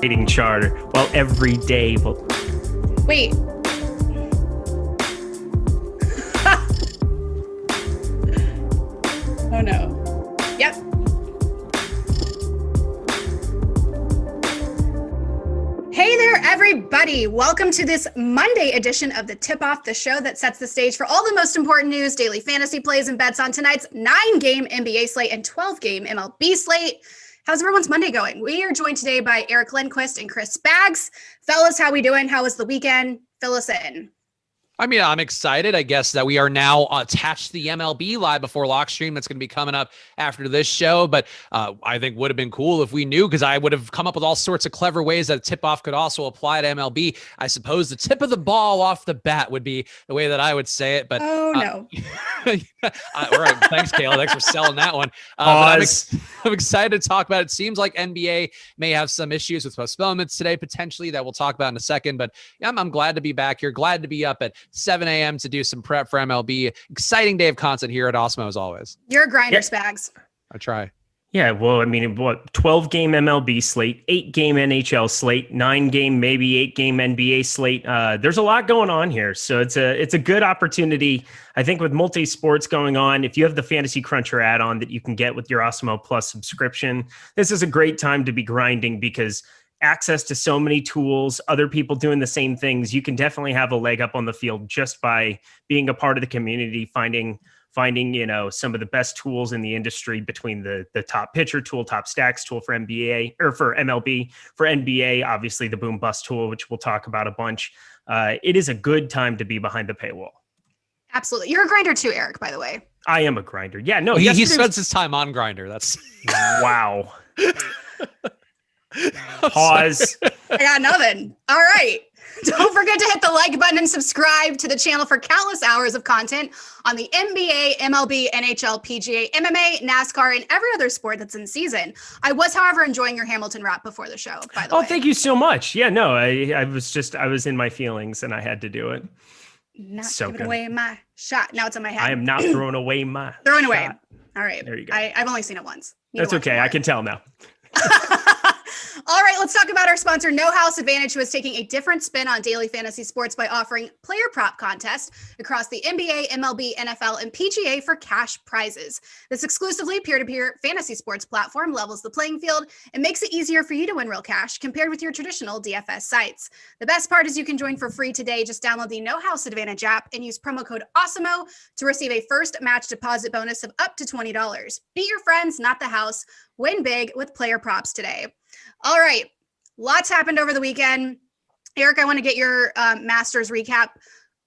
rating charter while every day will... Wait. Oh no. Yep. Hey there, everybody. Welcome to this Monday edition of the Tip-Off, the show that sets the stage for all the most important news, daily fantasy plays, and bets on tonight's 9-game NBA slate and 12-game MLB slate. How's everyone's Monday going? We are joined today by Eric Lindquist and Chris Spags. Fellas, how we doing? How was the weekend? Fill us in. I mean, I'm excited, I guess, that we are now attached to the MLB Live Before Lock stream that's going to be coming up after this show. But I think would have been cool if we knew, because I would have come up with all sorts of clever ways that a tip-off could also apply to MLB. I suppose the tip of the ball off the bat would be the way that I would say it. But oh, no. All right. Thanks, Kayla. Thanks for selling that one. But I'm excited to talk about it. It seems like NBA may have some issues with postponements today, potentially, that we'll talk about in a second. But yeah, I'm glad to be back here. Glad to be up at 7 a.m. to do some prep for MLB. Exciting day of content here at Awesemo, as always. You're a grinder, Spags. I try. Yeah, well, I mean, 12-game MLB slate, 8-game NHL slate, 9-game, maybe 8-game NBA slate. There's a lot going on here, so it's a good opportunity. I think with multi-sports going on, if you have the Fantasy Cruncher add-on that you can get with your Awesemo Plus subscription, this is a great time to be grinding because access to so many tools, other people doing the same things. You can definitely have a leg up on the field just by being a part of the community, finding, some of the best tools in the industry between the top pitcher tool, top stacks tool for NBA or for MLB, for NBA, obviously the boom bust tool, which we'll talk about a bunch. It is a good time to be behind the paywall. Absolutely. You're a grinder too, Eric, by the way. I am a grinder. Yeah, no. He spends his time on Grindr. That's wow. Pause. I got nothing. All right. Don't forget to hit the like button and subscribe to the channel for countless hours of content on the NBA, MLB, NHL, PGA, MMA, NASCAR, and every other sport that's in season. I was, however, enjoying your Hamilton rap before the show, by the way. Oh, thank you so much. Yeah, no, I was in my feelings and I had to do it. Not so giving away my shot. Now it's in my head. I am not throwing away my Throwing shot. away. All right. There you go. I've only seen it once. That's okay. I can tell now. All right, let's talk about our sponsor, No House Advantage, who is taking a different spin on daily fantasy sports by offering player prop contests across the NBA, MLB, NFL, and PGA for cash prizes. This exclusively peer-to-peer fantasy sports platform levels the playing field and makes it easier for you to win real cash compared with your traditional DFS sites. The best part is you can join for free today. Just download the No House Advantage app and use promo code Awesemo to receive a first match deposit bonus of up to $20. Beat your friends, not the house. Win big with player props today. All right. Lots happened over the weekend. Eric, I want to get your Masters recap.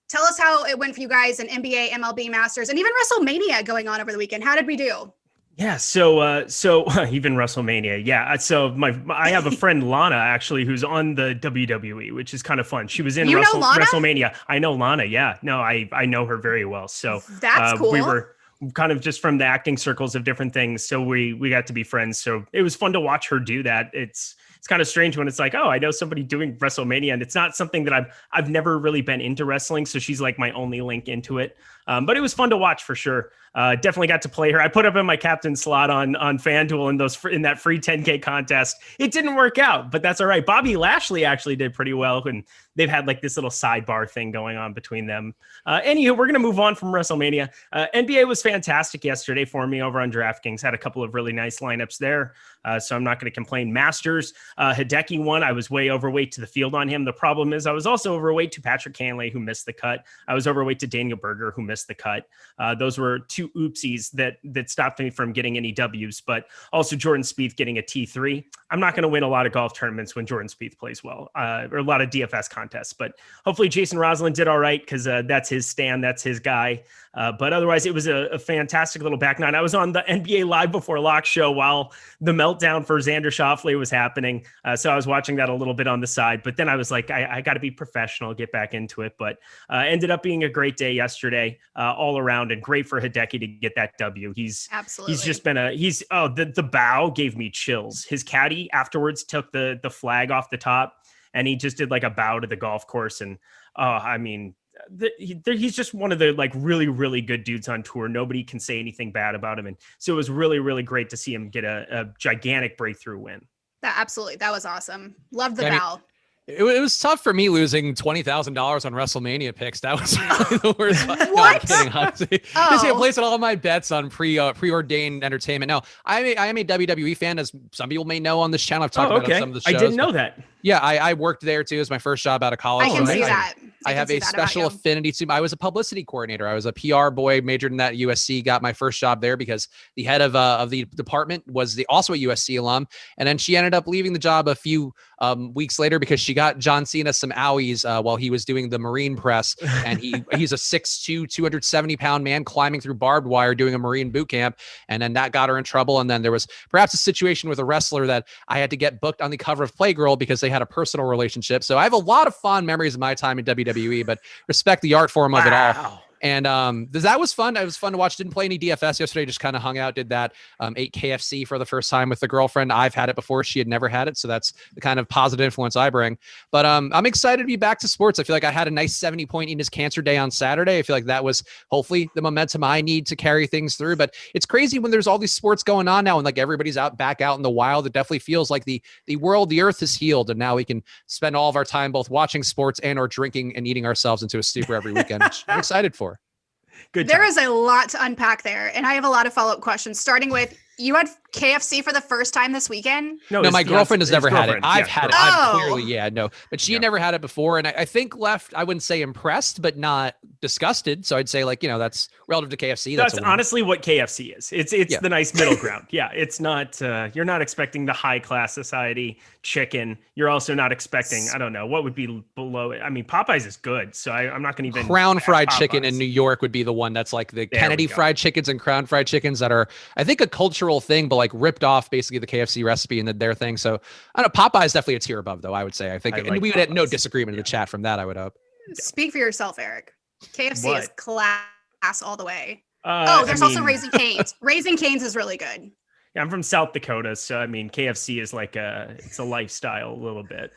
Tell us how it went for you guys in NBA, MLB Masters, and even WrestleMania going on over the weekend. How did we do? Yeah, so even WrestleMania. Yeah, so I have a friend, Lana, actually, who's on the WWE, which is kind of fun. She was in WrestleMania. I know Lana. Yeah, no, I know her very well. So that's cool. We were kind of just from the acting circles of different things. So we got to be friends. So it was fun to watch her do that. It's kind of strange when it's like, oh, I know somebody doing WrestleMania, and it's not something that I've never really been into wrestling. So she's like my only link into it. But it was fun to watch for sure. Definitely got to play her. I put up in my captain slot on FanDuel in that free 10K contest. It didn't work out, but that's all right. Bobby Lashley actually did pretty well, and they've had like this little sidebar thing going on between them. Anywho, we're going to move on from WrestleMania. NBA was fantastic yesterday for me over on DraftKings. Had a couple of really nice lineups there, so I'm not going to complain. Masters, Hideki won. I was way overweight to the field on him. The problem is I was also overweight to Patrick Cantlay, who missed the cut. I was overweight to Daniel Berger, who missed the cut. Those were two oopsies that stopped me from getting any W's, but also Jordan Spieth getting a T3. I'm not going to win a lot of golf tournaments when Jordan Spieth plays well, or a lot of DFS contests, but hopefully Jason Roslin did all right because that's his stand, that's his guy. But otherwise, it was a fantastic little back nine. I was on the NBA Live Before Lock show while the meltdown for Xander Schauffele was happening. So I was watching that a little bit on the side, but then I was like, I got to be professional, get back into it. But ended up being a great day yesterday all around, and great for Hideki to get that W. He's just been the bow gave me chills. His caddy afterwards took the flag off the top, and he just did like a bow to the golf course. And I mean, he's just one of the like really, really good dudes on tour. Nobody can say anything bad about him. And so it was really, really great to see him get a gigantic breakthrough win. That was awesome. Love the I mean, bow. It was tough for me losing $20,000 on WrestleMania picks. That was really the worst. What? No, I'm kidding, honestly. Just Oh. placing all my bets on preordained entertainment. No, I am a WWE fan, as some people may know on this channel. I've talked about it on some of the shows. I didn't know that. Yeah, I worked there too. It was my first job out of college. I can see that. I have a special affinity to. I was a publicity coordinator. I was a PR boy, majored in that at USC. Got my first job there because the head of the department was also a USC alum, and then she ended up leaving the job a few weeks later because she got John Cena some owies while he was doing the Marine press, and he's a 6'2", 270-pound man climbing through barbed wire doing a Marine boot camp, and then that got her in trouble. And then there was perhaps a situation with a wrestler that I had to get booked on the cover of Playgirl because they had a personal relationship. So I have a lot of fond memories of my time in WWE, but respect the art form of it all. And that was fun. It was fun to watch. Didn't play any DFS yesterday. Just kind of hung out, did that. Ate KFC for the first time with the girlfriend. I've had it before. She had never had it. So that's the kind of positive influence I bring. But I'm excited to be back to sports. I feel like I had a nice 70-point Enos Cancer Day on Saturday. I feel like that was hopefully the momentum I need to carry things through. But it's crazy when there's all these sports going on now and like everybody's back out in the wild. It definitely feels like the world, the earth is healed. And now we can spend all of our time both watching sports and or drinking and eating ourselves into a stupor every weekend, which I'm excited for. Good. There is a lot to unpack there, and I have a lot of follow-up questions, starting with, you had KFC for the first time this weekend? No, my girlfriend has never had it. I've had it. Oh. I've clearly, but she had never had it before. And I think left, I wouldn't say impressed, but not disgusted. So I'd say that's relative to KFC. That's honestly what KFC is. It's the nice middle ground. Yeah. It's not, you're not expecting the high class society chicken. You're also not expecting, I don't know, what would be below it. I mean, Popeyes is good. So I'm not going to even. Crown fried chicken in New York would be the one that's like the Kennedy fried chickens and Crown fried chickens that are, I think, a cultural thing, but like ripped off basically the KFC recipe and their thing. So I don't know. Popeye is definitely a tier above, though. I would say. I think, and we would have no disagreement in the chat from that. I would hope. Speak for yourself, Eric. KFC is class all the way. There's also Raising Cane's. Raising Cane's is really good. Yeah, I'm from South Dakota, so I mean, KFC is it's a lifestyle a little bit.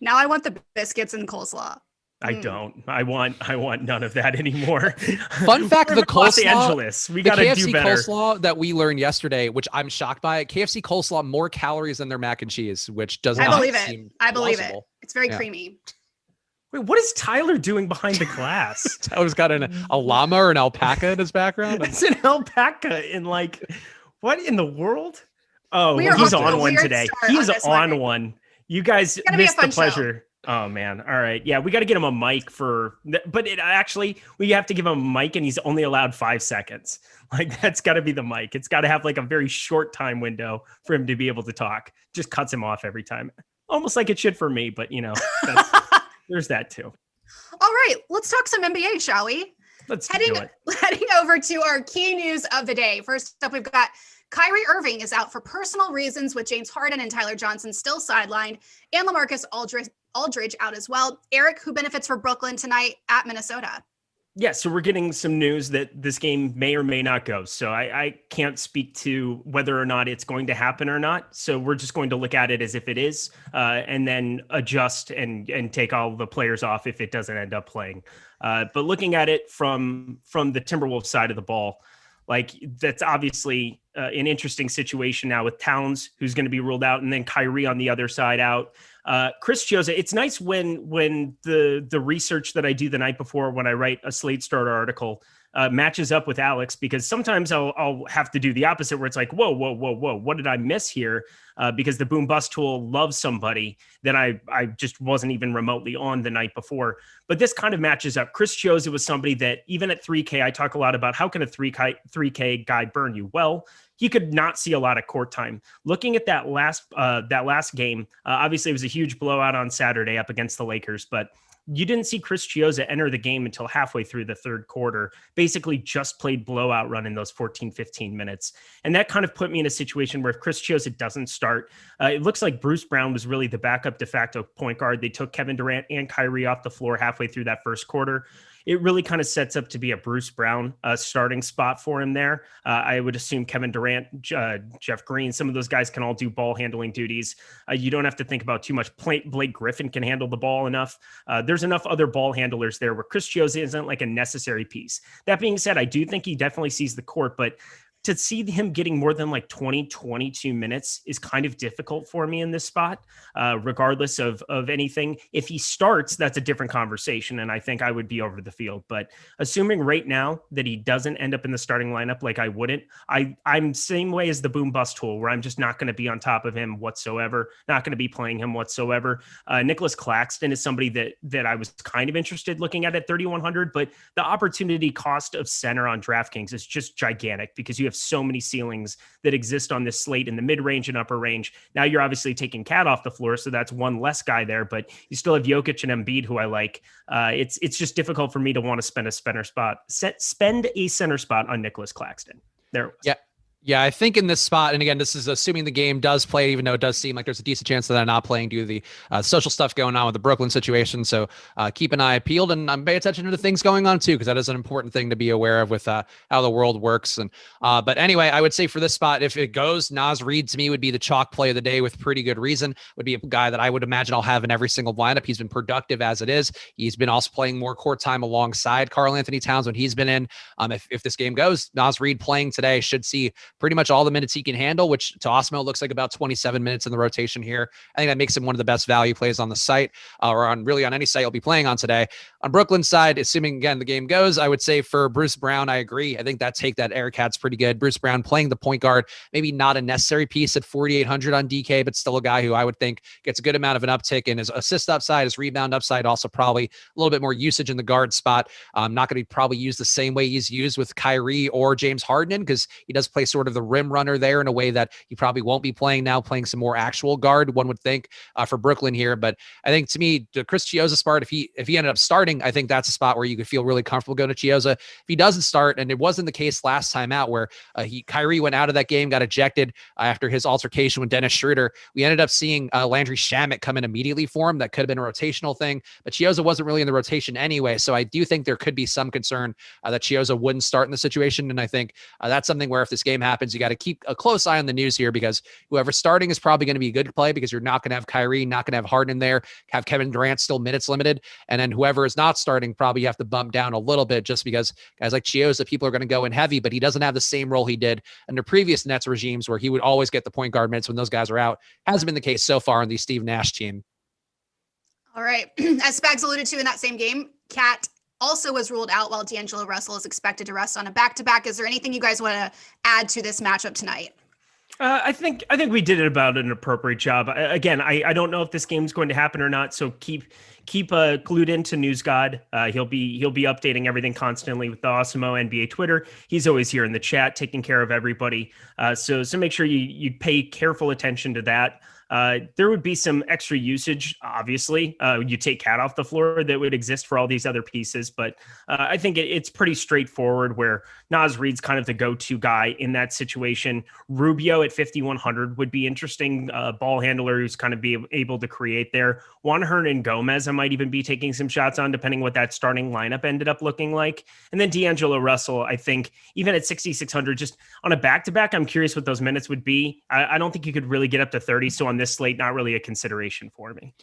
Now I want the biscuits and coleslaw. I don't. I want none of that anymore. Fun fact: the coleslaw, Los Angeles, we gotta do better. Coleslaw that we learned yesterday, which I'm shocked by. KFC coleslaw more calories than their mac and cheese, which does not. I believe it. It's very creamy. Wait, what is Tyler doing behind the glass? Tyler's got a llama or an alpaca in his background. It's an alpaca in what in the world? Oh, he's on one today. He is on one. You guys missed the pleasure. Show. Oh man. All right. Yeah. We got to get him a mic but we have to give him a mic and he's only allowed 5 seconds. That's gotta be the mic. It's got to have a very short time window for him to be able to talk. Just cuts him off every time. Almost like it should for me, but there's that too. All right. Let's talk some NBA, shall we? Let's do it. Heading over to our key news of the day. First up, we've got Kyrie Irving is out for personal reasons with James Harden and Tyler Johnson still sidelined, and LaMarcus Aldridge out as well. Eric, who benefits for Brooklyn tonight at Minnesota? Yeah, so we're getting some news that this game may or may not go. So I can't speak to whether or not it's going to happen or not. So we're just going to look at it as if it is, and then adjust and take all the players off if it doesn't end up playing. But looking at it from the Timberwolves side of the ball, that's obviously an interesting situation now with Towns, who's going to be ruled out, and then Kyrie on the other side out. Chris Chiozza, it's nice when the research that I do the night before when I write a Slate Starter article matches up with Alex, because sometimes I'll have to do the opposite where it's like, whoa, what did I miss here? Because the boom bust tool loves somebody that I just wasn't even remotely on the night before. But this kind of matches up. Chris Chiozza was somebody that even at 3K, I talk a lot about how can a 3K guy burn you? Well, he could not see a lot of court time. Looking at that last game, obviously it was a huge blowout on Saturday up against the Lakers, but you didn't see Chris Chiozza enter the game until halfway through the third quarter, basically just played blowout run in those 14, 15 minutes. And that kind of put me in a situation where if Chris Chiozza doesn't start, it looks like Bruce Brown was really the backup de facto point guard. They took Kevin Durant and Kyrie off the floor halfway through that first quarter. It really kind of sets up to be a Bruce Brown starting spot for him there. I would assume Kevin Durant, Jeff Green, some of those guys can all do ball handling duties. You don't have to think about too much. Blake Griffin can handle the ball enough. There's enough other ball handlers there where Chris Chiozza isn't like a necessary piece. That being said, I do think he definitely sees the court, but to see him getting more than like 20, 22 minutes is kind of difficult for me in this spot, regardless of anything. If he starts, that's a different conversation, and I think I would be over the field. But assuming right now that he doesn't end up in the starting lineup, like I wouldn't, I'm same way as the boom bust tool, where I'm just not going to be on top of him whatsoever, not going to be playing him whatsoever. Nicholas Claxton is somebody that I was kind of interested looking at 3,100, but the opportunity cost of center on DraftKings is just gigantic because you have so many ceilings that exist on this slate in the mid-range and upper range. Now you're obviously taking Cat off the floor, so that's one less guy there, but you still have Jokic and Embiid, who I like. It's just difficult for me to want to spend a center spot on Nicholas Claxton. There it was. Yeah. Yeah, I think in this spot, and again, this is assuming the game does play, even though it does seem like there's a decent chance that I'm not playing due to the social stuff going on with the Brooklyn situation. So keep an eye peeled and pay attention to the things going on too, because that is an important thing to be aware of with how the world works. And but anyway, I would say for this spot, if it goes, Naz Reid to me would be the chalk play of the day with pretty good reason. Would be a guy that I would imagine I'll have in every single lineup. He's been productive as it is. He's been also playing more court time alongside Karl Anthony Towns when he's been in. If this game goes, Naz Reid playing today should see pretty much all the minutes he can handle, which to Awesemo looks like about 27 minutes in the rotation here. I think that makes him one of the best value plays on the site, or on any site you'll be playing on today. On Brooklyn's side, assuming again the game goes, I would say for Bruce Brown, I agree. I think that take that Eric Hat's pretty good. Bruce Brown playing the point guard, maybe not a necessary piece at 4,800 on DK, but still a guy who I would think gets a good amount of an uptick in his assist upside, his rebound upside, also probably a little bit more usage in the guard spot. Not going to be probably used the same way he's used with Kyrie or James Harden, because he does play sort of the rim runner there in a way that he probably won't be playing now, playing some more actual guard, one would think, for Brooklyn here. But I think to me, the Chris Chiozza spot, if he ended up starting, I think that's a spot where you could feel really comfortable going to Chiozza. If he doesn't start, and it wasn't the case last time out where Kyrie went out of that game, got ejected after his altercation with Dennis Schroeder, we ended up seeing Landry Shamet come in immediately for him. That could have been a rotational thing, but Chiozza wasn't really in the rotation anyway. So I do think there could be some concern that Chiozza wouldn't start in the situation. And I think that's something where if this game happens, you got to keep a close eye on the news here, because whoever's starting is probably going to be a good play, because you're not going to have Kyrie, not going to have Harden in there, have Kevin Durant still minutes limited. And then whoever is not starting, probably you have to bump down a little bit, just because guys like Chiozza, people are going to go in heavy, but he doesn't have the same role he did under previous Nets regimes where he would always get the point guard minutes when those guys are out. Hasn't been the case so far in the Steve Nash team. All right. As Spags alluded to in that same game, Cat also was ruled out while D'Angelo Russell is expected to rest on a back-to-back. Is there anything you guys want to add to this matchup tonight? I think we did it about an appropriate job. Again, I don't know if this game's going to happen or not, so keep glued into News God. He'll be updating everything constantly with the Awesemo NBA Twitter. He's always here in the chat, taking care of everybody. So make sure you pay careful attention to that. There would be some extra usage, obviously. You take Cat off the floor, that would exist for all these other pieces, but I think it's pretty straightforward where Naz Reid's kind of the go-to guy in that situation. Rubio at 5,100 would be interesting. Ball handler who's kind of be able to create there. Juan Hernan-Gomez, I might even be taking some shots on, depending what that starting lineup ended up looking like. And then D'Angelo Russell, I think, even at 6,600, just on a back-to-back, I'm curious what those minutes would be. I don't think you could really get up to 30, so on this slate, not really a consideration for me.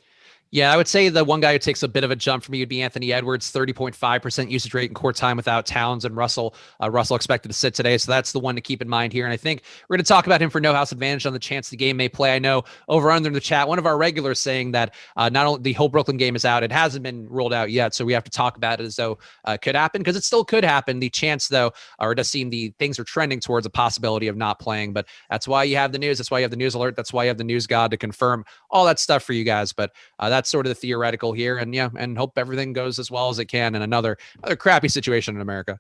Yeah, I would say the one guy who takes a bit of a jump for me would be Anthony Edwards, 30.5% usage rate in court time without Towns and Russell. Russell expected to sit today, so that's the one to keep in mind here. And I think we're going to talk about him for no house advantage on the chance the game may play. I know over under in the chat, one of our regulars saying that not only the whole Brooklyn game is out, it hasn't been ruled out yet, so we have to talk about it as though it could happen, because it still could happen. The chance, though, or it does seem the things are trending towards a possibility of not playing, but that's why you have the news. That's why you have the news alert. That's why you have the news god to confirm all that stuff for you guys. But that's sort of the theoretical here, and hope everything goes as well as it can in another crappy situation in America.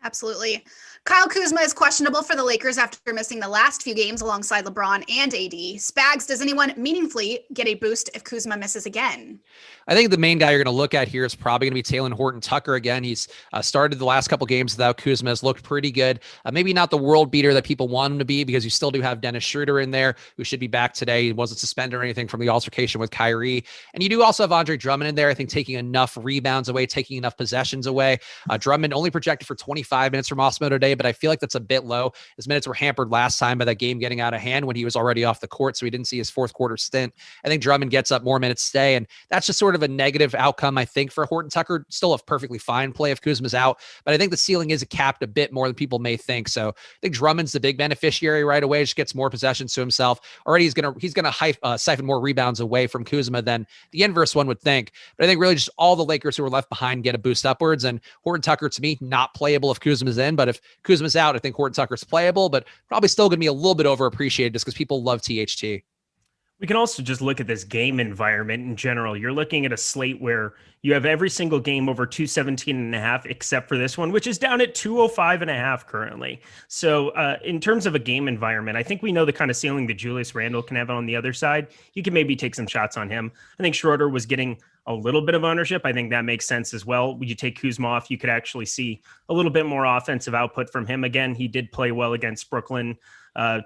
Absolutely. Kyle Kuzma is questionable for the Lakers after missing the last few games alongside LeBron and AD. Spags, does anyone meaningfully get a boost if Kuzma misses again? I think the main guy you're going to look at here is probably going to be Talen Horton-Tucker again. He's started the last couple games without Kuzma, has looked pretty good. Maybe not the world beater that people want him to be, because you still do have Dennis Schroeder in there, who should be back today. He wasn't suspended or anything from the altercation with Kyrie. And you do also have Andre Drummond in there, I think, taking enough rebounds away, taking enough possessions away. Drummond only projected for 25 minutes from Awesemo today, today, but I feel like that's a bit low. His minutes were hampered last time by that game getting out of hand when he was already off the court, so he didn't see his fourth quarter stint. I think Drummond gets up more minutes today, and that's just sort of a negative outcome, I think, for Horton Tucker. Still a perfectly fine play if Kuzma's out, but I think the ceiling is capped a bit more than people may think. So I think Drummond's the big beneficiary right away. Just gets more possessions to himself. Already he's gonna siphon more rebounds away from Kuzma than the inverse one would think. But I think really just all the Lakers who are left behind get a boost upwards. And Horton Tucker, to me, not playable if Kuzma's in. But if Kuzma's out, I think Horton Tucker's playable, but probably still going to be a little bit overappreciated just because people love THT. We can also just look at this game environment in general. You're looking at a slate where you have every single game over 217.5, except for this one, which is down at 205.5 currently. So in terms of a game environment, I think we know the kind of ceiling that Julius Randle can have on the other side. You can maybe take some shots on him. I think Schroeder was getting a little bit of ownership. I think that makes sense as well. When you take Kuzma off, you could actually see a little bit more offensive output from him. Again, he did play well against Brooklyn,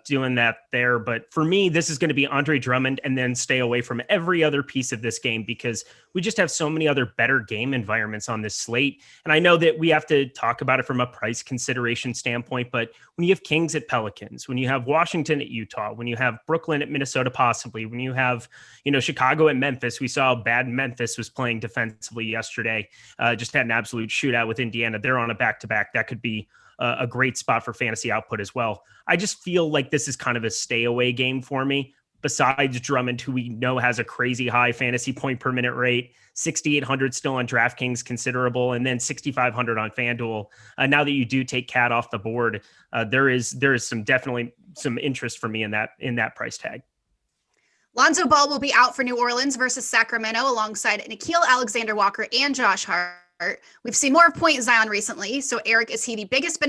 doing that there. But for me, this is going to be Andre Drummond and then stay away from every other piece of this game because we just have so many other better game environments on this slate. And I know that we have to talk about it from a price consideration standpoint, but when you have Kings at Pelicans, when you have Washington at Utah, when you have Brooklyn at Minnesota, possibly, when you have, Chicago at Memphis, we saw how bad Memphis was playing defensively yesterday, just had an absolute shootout with Indiana. They're on a back-to-back. That could be a great spot for fantasy output as well. I just feel like this is kind of a stay away game for me. Besides Drummond, who we know has a crazy high fantasy point per minute rate, 6,800 still on DraftKings, considerable, and then 6,500 on FanDuel. Now that you do take Cat off the board, there is definitely some interest for me in that price tag. Lonzo Ball will be out for New Orleans versus Sacramento alongside Nickeil Alexander-Walker and Josh Hart. We've seen more of Point Zion recently. So, Eric, is he the biggest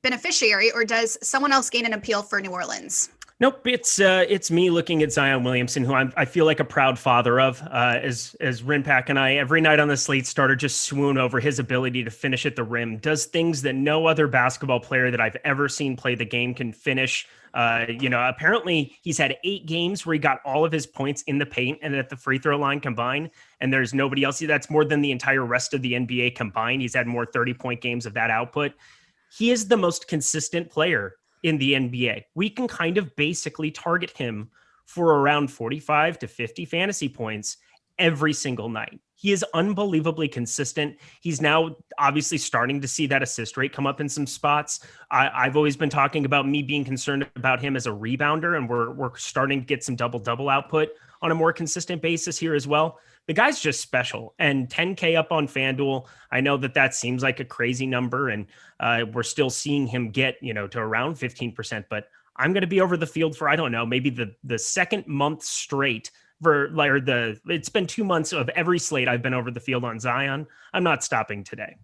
beneficiary, or does someone else gain an appeal for New Orleans? Nope, it's me looking at Zion Williamson, who I feel like a proud father of. As Rinpack and I, every night on the Slate starter, just swoon over his ability to finish at the rim. Does things that no other basketball player that I've ever seen play the game can finish. Apparently he's had 8 games where he got all of his points in the paint and at the free throw line combined. And there's nobody else. That's more than the entire rest of the NBA combined. He's had more 30-point games of that output. He is the most consistent player in the NBA. We can kind of basically target him for around 45 to 50 fantasy points every single night. He is unbelievably consistent. He's now obviously starting to see that assist rate come up in some spots. I've always been talking about me being concerned about him as a rebounder, and we're starting to get some double-double output on a more consistent basis here as well. The guy's just special, and 10K up on FanDuel. I know that seems like a crazy number, and we're still seeing him get, to around 15%, but I'm going to be over the field for, I don't know, maybe the second month straight it's been 2 months of every slate I've been over the field on Zion. I'm not stopping today.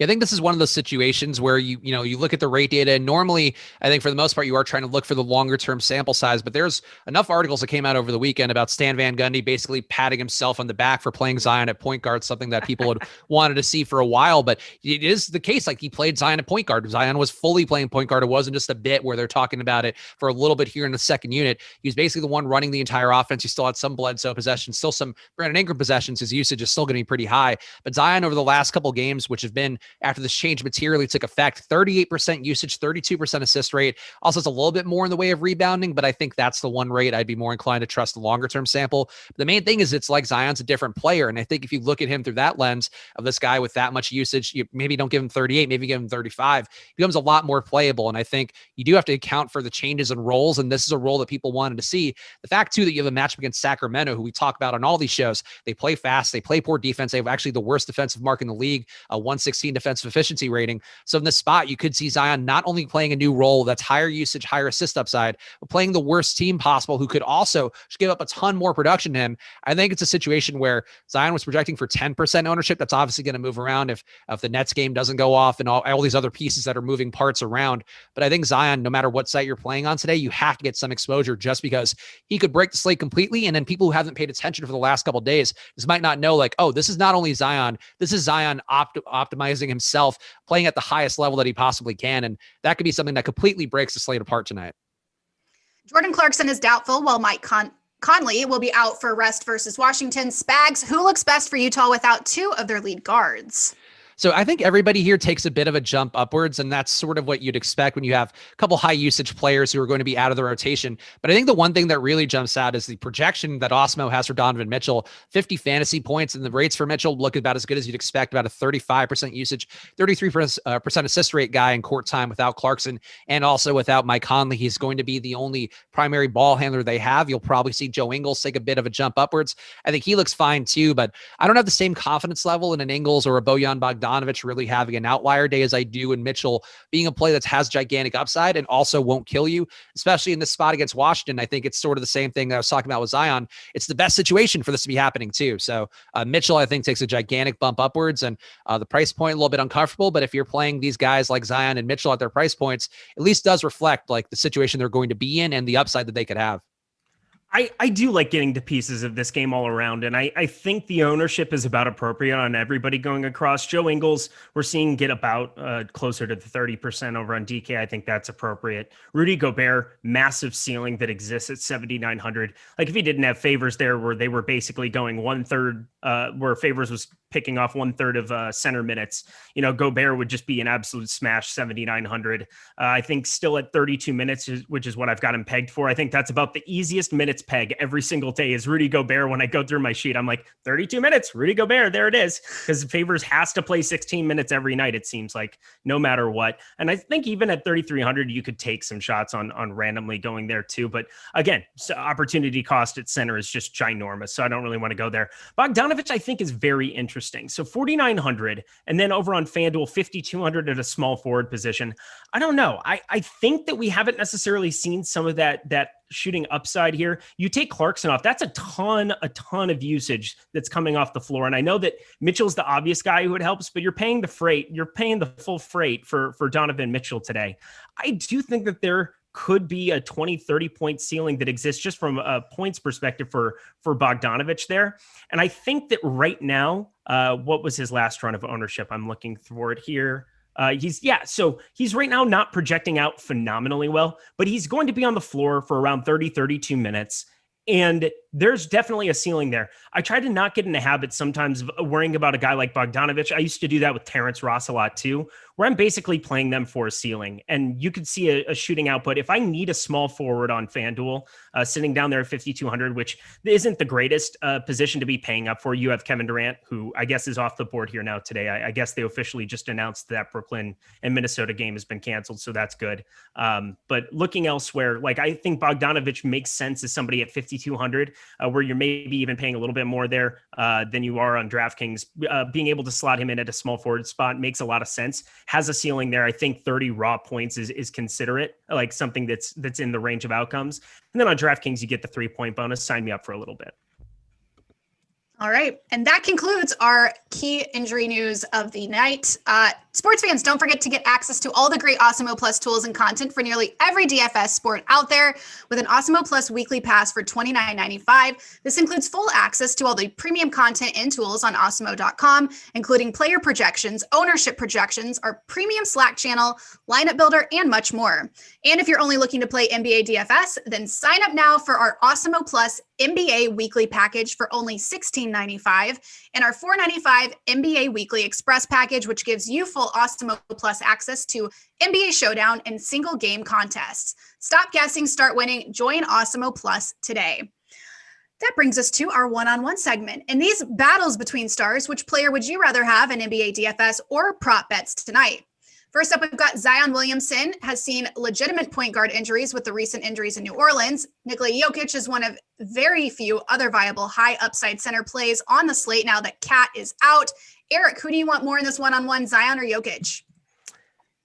I think this is one of those situations where you look at the rate data, and normally I think for the most part you are trying to look for the longer term sample size, but there's enough articles that came out over the weekend about Stan Van Gundy basically patting himself on the back for playing Zion at point guard, something that people had wanted to see for a while. But it is the case, like he played Zion at point guard. Zion was fully playing point guard. It wasn't just a bit where they're talking about it for a little bit here in the second unit. He was basically the one running the entire offense. He still had some Bledsoe possessions, still some Brandon Ingram possessions. His usage is still going to be pretty high. But Zion over the last couple games, which have been after this change materially took effect, 38% usage, 32% assist rate. Also, it's a little bit more in the way of rebounding, but I think that's the one rate I'd be more inclined to trust the longer term sample. But the main thing is it's like Zion's a different player. And I think if you look at him through that lens of this guy with that much usage, you maybe don't give him 38, maybe give him 35, he becomes a lot more playable. And I think you do have to account for the changes in roles. And this is a role that people wanted to see. The fact too, that you have a matchup against Sacramento, who we talk about on all these shows, they play fast, they play poor defense. They have actually the worst defensive mark in the league, a 116 defensive efficiency rating. So in this spot, you could see Zion not only playing a new role that's higher usage, higher assist upside, but playing the worst team possible, who could also just give up a ton more production to him. I think it's a situation where Zion was projecting for 10% ownership. That's obviously going to move around if the Nets game doesn't go off and all these other pieces that are moving parts around. But I think Zion, no matter what site you're playing on today, you have to get some exposure just because he could break the slate completely. And then people who haven't paid attention for the last couple of days just might not know, like, oh, this is not only Zion, this is Zion optimizing himself, playing at the highest level that he possibly can. And that could be something that completely breaks the slate apart tonight. Jordan Clarkson is doubtful, while Mike Conley will be out for rest versus Washington. Spags, who looks best for Utah without 2 of their lead guards? So I think everybody here takes a bit of a jump upwards, and that's sort of what you'd expect when you have a couple high usage players who are going to be out of the rotation. But I think the one thing that really jumps out is the projection that Awesemo has for Donovan Mitchell, 50 fantasy points, and the rates for Mitchell look about as good as you'd expect, about a 35% usage, 33% assist rate guy in court time without Clarkson and also without Mike Conley. He's going to be the only primary ball handler they have. You'll probably see Joe Ingles take a bit of a jump upwards. I think he looks fine too, but I don't have the same confidence level in an Ingles or a Bojan Bogdanovic really having an outlier day as I do in Mitchell being a play that has gigantic upside and also won't kill you, especially in this spot against Washington. I think it's sort of the same thing that I was talking about with Zion. It's the best situation for this to be happening too. So Mitchell, I think, takes a gigantic bump upwards, and the price point a little bit uncomfortable, but if you're playing these guys like Zion and Mitchell at their price points, at least does reflect like the situation they're going to be in and the upside that they could have. I do like getting to pieces of this game all around, and I think the ownership is about appropriate on everybody going across. Joe Ingles, we're seeing get about closer to the 30% over on DK. I think that's appropriate. Rudy Gobert, massive ceiling that exists at 7,900. Like if he didn't have Favors there where they were basically going 1/3, where Favors was picking off 1/3 of center minutes, Gobert would just be an absolute smash, 7,900. I think still at 32 minutes, which is what I've got him pegged for. I think that's about the easiest minutes peg every single day is Rudy Gobert. When I go through my sheet, I'm like 32 minutes, Rudy Gobert, there it is. Because Favors has to play 16 minutes every night, it seems like, no matter what. And I think even at 3,300, you could take some shots on randomly going there too. But again, opportunity cost at center is just ginormous, so I don't really want to go there. Bogdanovic, I think, is very interesting. So 4,900, and then over on FanDuel, 5,200 at a small forward position. I don't know. I think that we haven't necessarily seen some of that shooting upside here. You take Clarkson off, that's a ton of usage that's coming off the floor. And I know that Mitchell's the obvious guy who it helps, but you're paying the freight. You're paying the full freight for Donovan Mitchell today. I do think that there could be a 20-30 point ceiling that exists just from a points perspective for Bogdanovic there. And I think that right now, what was his last run of ownership? I'm looking for it here. So he's right now not projecting out phenomenally well, but he's going to be on the floor for around 32 minutes. And there's definitely a ceiling there. I try to not get in the habit sometimes of worrying about a guy like Bogdanovic. I used to do that with Terrence Ross a lot too, where I'm basically playing them for a ceiling. And you could see a shooting output. If I need a small forward on FanDuel, sitting down there at 5,200, which isn't the greatest position to be paying up for, you have Kevin Durant, who I guess is off the board here now today. I guess they officially just announced that Brooklyn and Minnesota game has been canceled, so that's good. But looking elsewhere, like I think Bogdanovic makes sense as somebody at 5,200. Where you're maybe even paying a little bit more there than you are on DraftKings. Being able to slot him in at a small forward spot makes a lot of sense. Has a ceiling there. I think 30 raw points is considerate, like something that's in the range of outcomes. And then on DraftKings, you get the 3-point bonus. Sign me up for a little bit. All right. And that concludes our key injury news of the night. Sports fans, don't forget to get access to all the great Awesemo Plus tools and content for nearly every DFS sport out there with an Awesemo Plus weekly pass for $29.95. This includes full access to all the premium content and tools on Awesemo.com, including player projections, ownership projections, our premium Slack channel, lineup builder, and much more. And if you're only looking to play NBA DFS, then sign up now for our Awesemo Plus NBA weekly package for only $16.95 and our $4.95 NBA weekly express package, which gives you full Awesemo Plus access to NBA Showdown and single game contests. Stop guessing, start winning. Join Awesemo Plus today. That brings us to our one-on-one segment. In these battles between stars, which player would you rather have in NBA DFS or prop bets tonight? First up, we've got Zion Williamson has seen legitimate point guard injuries with the recent injuries in New Orleans. Nikola Jokic is one of very few other viable high upside center plays on the slate now that Cat is out. Eric, who do you want more in this one-on-one, Zion or Jokic?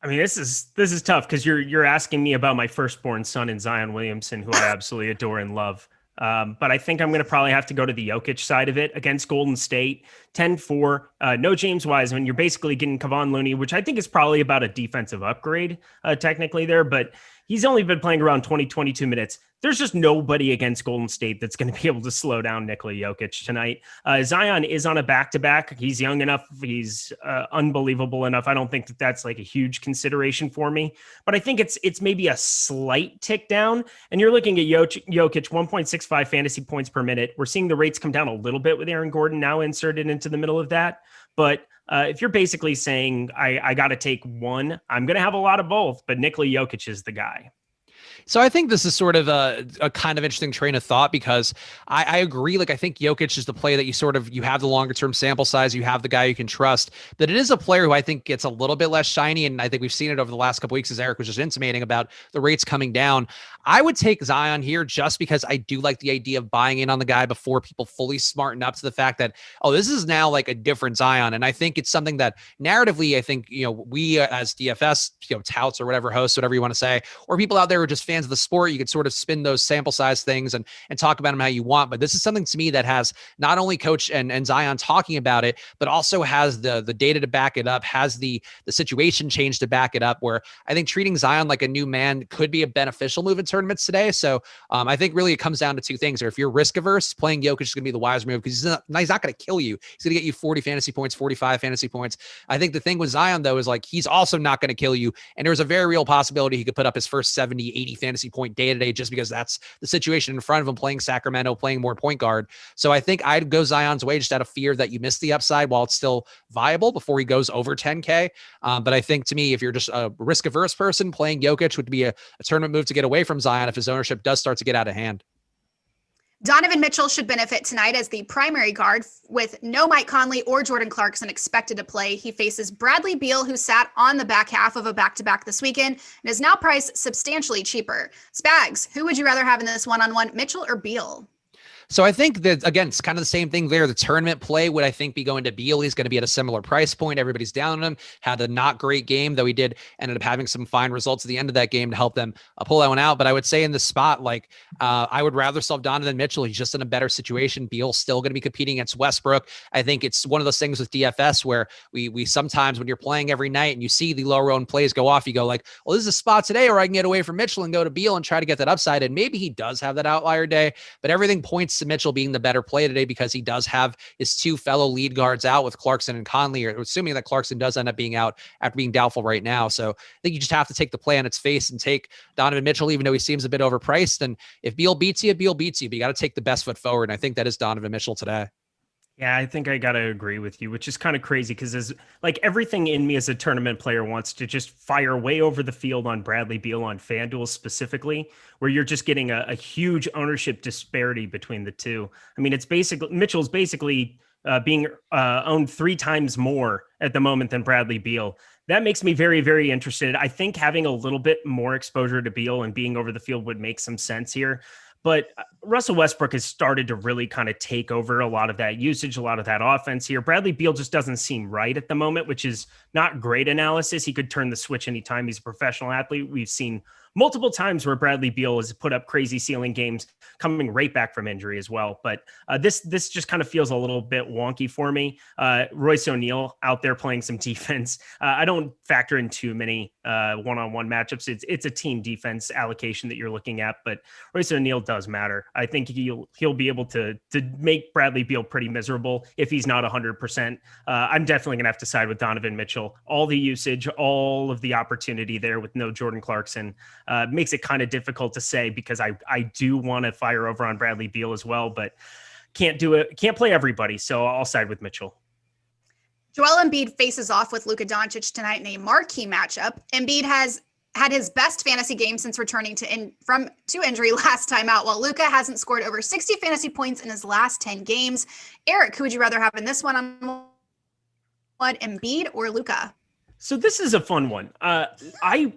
I mean, this is tough because you're asking me about my firstborn son in Zion Williamson, who I absolutely adore and love. But I think I'm going to probably have to go to the Jokic side of it against Golden State. 10-4, no James Wiseman. You're basically getting Kevon Looney, which I think is probably about a defensive upgrade technically there, but he's only been playing around 22 minutes. There's just nobody against Golden State that's going to be able to slow down Nikola Jokic tonight. Zion is on a back-to-back. He's young enough. He's unbelievable enough. I don't think that that's like a huge consideration for me, but I think it's maybe a slight tick down. And you're looking at Jokic, 1.65 fantasy points per minute. We're seeing the rates come down a little bit with Aaron Gordon now inserted into the middle of that. But if you're basically saying, I got to take one, I'm going to have a lot of both, but Nikola Jokic is the guy. So I think this is sort of a kind of interesting train of thought because I agree. Like, I think Jokic is the play that you have the longer term sample size, you have the guy you can trust, but it is a player who I think gets a little bit less shiny. And I think we've seen it over the last couple weeks as Eric was just intimating about the rates coming down. I would take Zion here just because I do like the idea of buying in on the guy before people fully smarten up to the fact that, oh, this is now like a different Zion. And I think it's something that narratively, I think, we as DFS, touts or whatever, hosts, whatever you want to say, or people out there who are just fans of the sport, you could sort of spin those sample size things and talk about them how you want. But this is something to me that has not only Coach and Zion talking about it, but also has the data to back it up, has the situation change to back it up, where I think treating Zion like a new man could be a beneficial move in tournaments today. So I think really it comes down to two things. Or if you're risk averse, playing Jokic is going to be the wise move because he's not going to kill you. He's going to get you 40 fantasy points, 45 fantasy points. I think the thing with Zion, though, is like he's also not going to kill you. And there's a very real possibility he could put up his first 70, 80 fantasy point day to day just because that's the situation in front of him, playing Sacramento, playing more point guard. So I think I'd go Zion's way just out of fear that you miss the upside while it's still viable before he goes over 10K. But I think to me, if you're just a risk averse person, playing Jokic would be a tournament move to get away from Zion if his ownership does start to get out of hand. Donovan Mitchell should benefit tonight as the primary guard with no Mike Conley or Jordan Clarkson expected to play. He faces Bradley Beal, who sat on the back half of a back-to-back this weekend and is now priced substantially cheaper. Spags, who would you rather have in this one-on-one, Mitchell or Beal? So I think that, again, it's kind of the same thing there. The tournament play would, I think, be going to Beal. He's going to be at a similar price point. Everybody's down on him. Had a not great game, though he ended up having some fine results at the end of that game to help them pull that one out. But I would say in this spot, I would rather sell Donovan Mitchell. He's just in a better situation. Beal's still going to be competing against Westbrook. I think it's one of those things with DFS where we sometimes, when you're playing every night and you see the lower owned plays go off, you go like, well, this is a spot today where I can get away from Mitchell and go to Beal and try to get that upside. And maybe he does have that outlier day, but everything points to Mitchell being the better play today because he does have his two fellow lead guards out with Clarkson and Conley, or assuming that Clarkson does end up being out after being doubtful right now. So I think you just have to take the play on its face and take Donovan Mitchell, even though he seems a bit overpriced. And if Beal beats you, Beal beats you, but you got to take the best foot forward. And I think that is Donovan Mitchell today. Yeah, I think I got to agree with you, which is kind of crazy because as like everything in me as a tournament player wants to just fire way over the field on Bradley Beal on FanDuel specifically, where you're just getting a huge ownership disparity between the two. I mean, it's basically Mitchell's basically being owned 3 times more at the moment than Bradley Beal. That makes me very, very interested. I think having a little bit more exposure to Beal and being over the field would make some sense here. But Russell Westbrook has started to really kind of take over a lot of that usage, a lot of that offense here. Bradley Beal just doesn't seem right at the moment, which is not great analysis. He could turn the switch anytime. He's a professional athlete. We've seen multiple times where Bradley Beal has put up crazy ceiling games coming right back from injury as well. But this just kind of feels a little bit wonky for me. Royce O'Neal out there playing some defense. I don't factor in too many one-on-one matchups. It's a team defense allocation that you're looking at, but Royce O'Neal does matter. I think he'll be able to make Bradley Beal pretty miserable if he's not 100%. I'm definitely gonna have to side with Donovan Mitchell. All the usage, all of the opportunity there with no Jordan Clarkson makes it kind of difficult to say because I do want to fire over on Bradley Beal as well, but can't do it. Can't play everybody. So I'll side with Mitchell. Joel Embiid faces off with Luka Doncic tonight in a marquee matchup. Embiid has had his best fantasy game since returning from injury last time out, while Luka hasn't scored over 60 fantasy points in his last 10 games. Eric, who would you rather have in this one, Embiid or Luka? So this is a fun one. I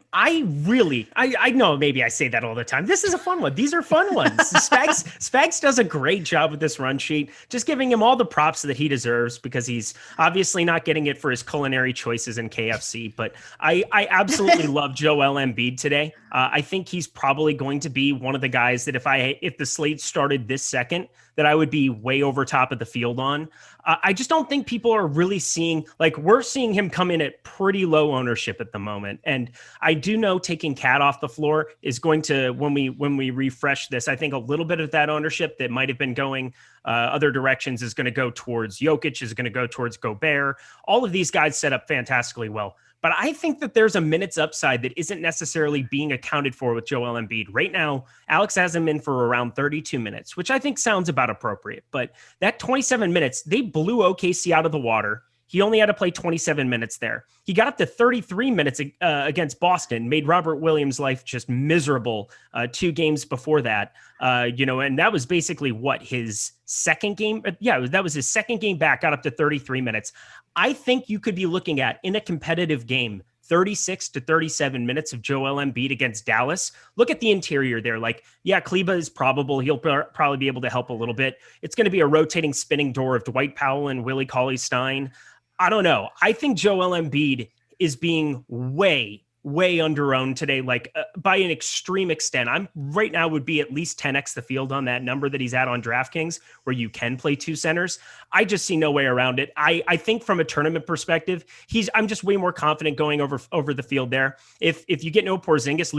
know maybe I say that all the time. This is a fun one. These are fun ones. Spags does a great job with this run sheet, just giving him all the props that he deserves because he's obviously not getting it for his culinary choices in KFC. But I absolutely love Joel Embiid today. I think he's probably going to be one of the guys that if the slate started this second, that I would be way over top of the field on. I just don't think people are really seeing, we're seeing him come in at pretty low ownership at the moment. And I do know taking Cat off the floor is going to, when we refresh this, I think a little bit of that ownership that might have been going other directions is going to go towards Jokic, is going to go towards Gobert. All of these guys set up fantastically well. But I think that there's a minutes upside that isn't necessarily being accounted for with Joel Embiid. Right now, Alex has him in for around 32 minutes, which I think sounds about appropriate. But that 27 minutes, they blew OKC out of the water. He only had to play 27 minutes there. He got up to 33 minutes against Boston, made Robert Williams' life just miserable 2 games before that. And that was basically his second game. That was his second game back, got up to 33 minutes. I think you could be looking at, in a competitive game, 36 to 37 minutes of Joel Embiid against Dallas. Look at the interior there. Kleber is probable. He'll probably be able to help a little bit. It's going to be a rotating spinning door of Dwight Powell and Willie Cauley-Stein. I don't know. I think Joel Embiid is being way under-owned today, by an extreme extent. I'm right now would be at least 10x the field on that number that he's at on DraftKings, where you can play 2 centers. I just see no way around it. I think from a tournament perspective, I'm just way more confident going over the field there. If you get no Porzingis,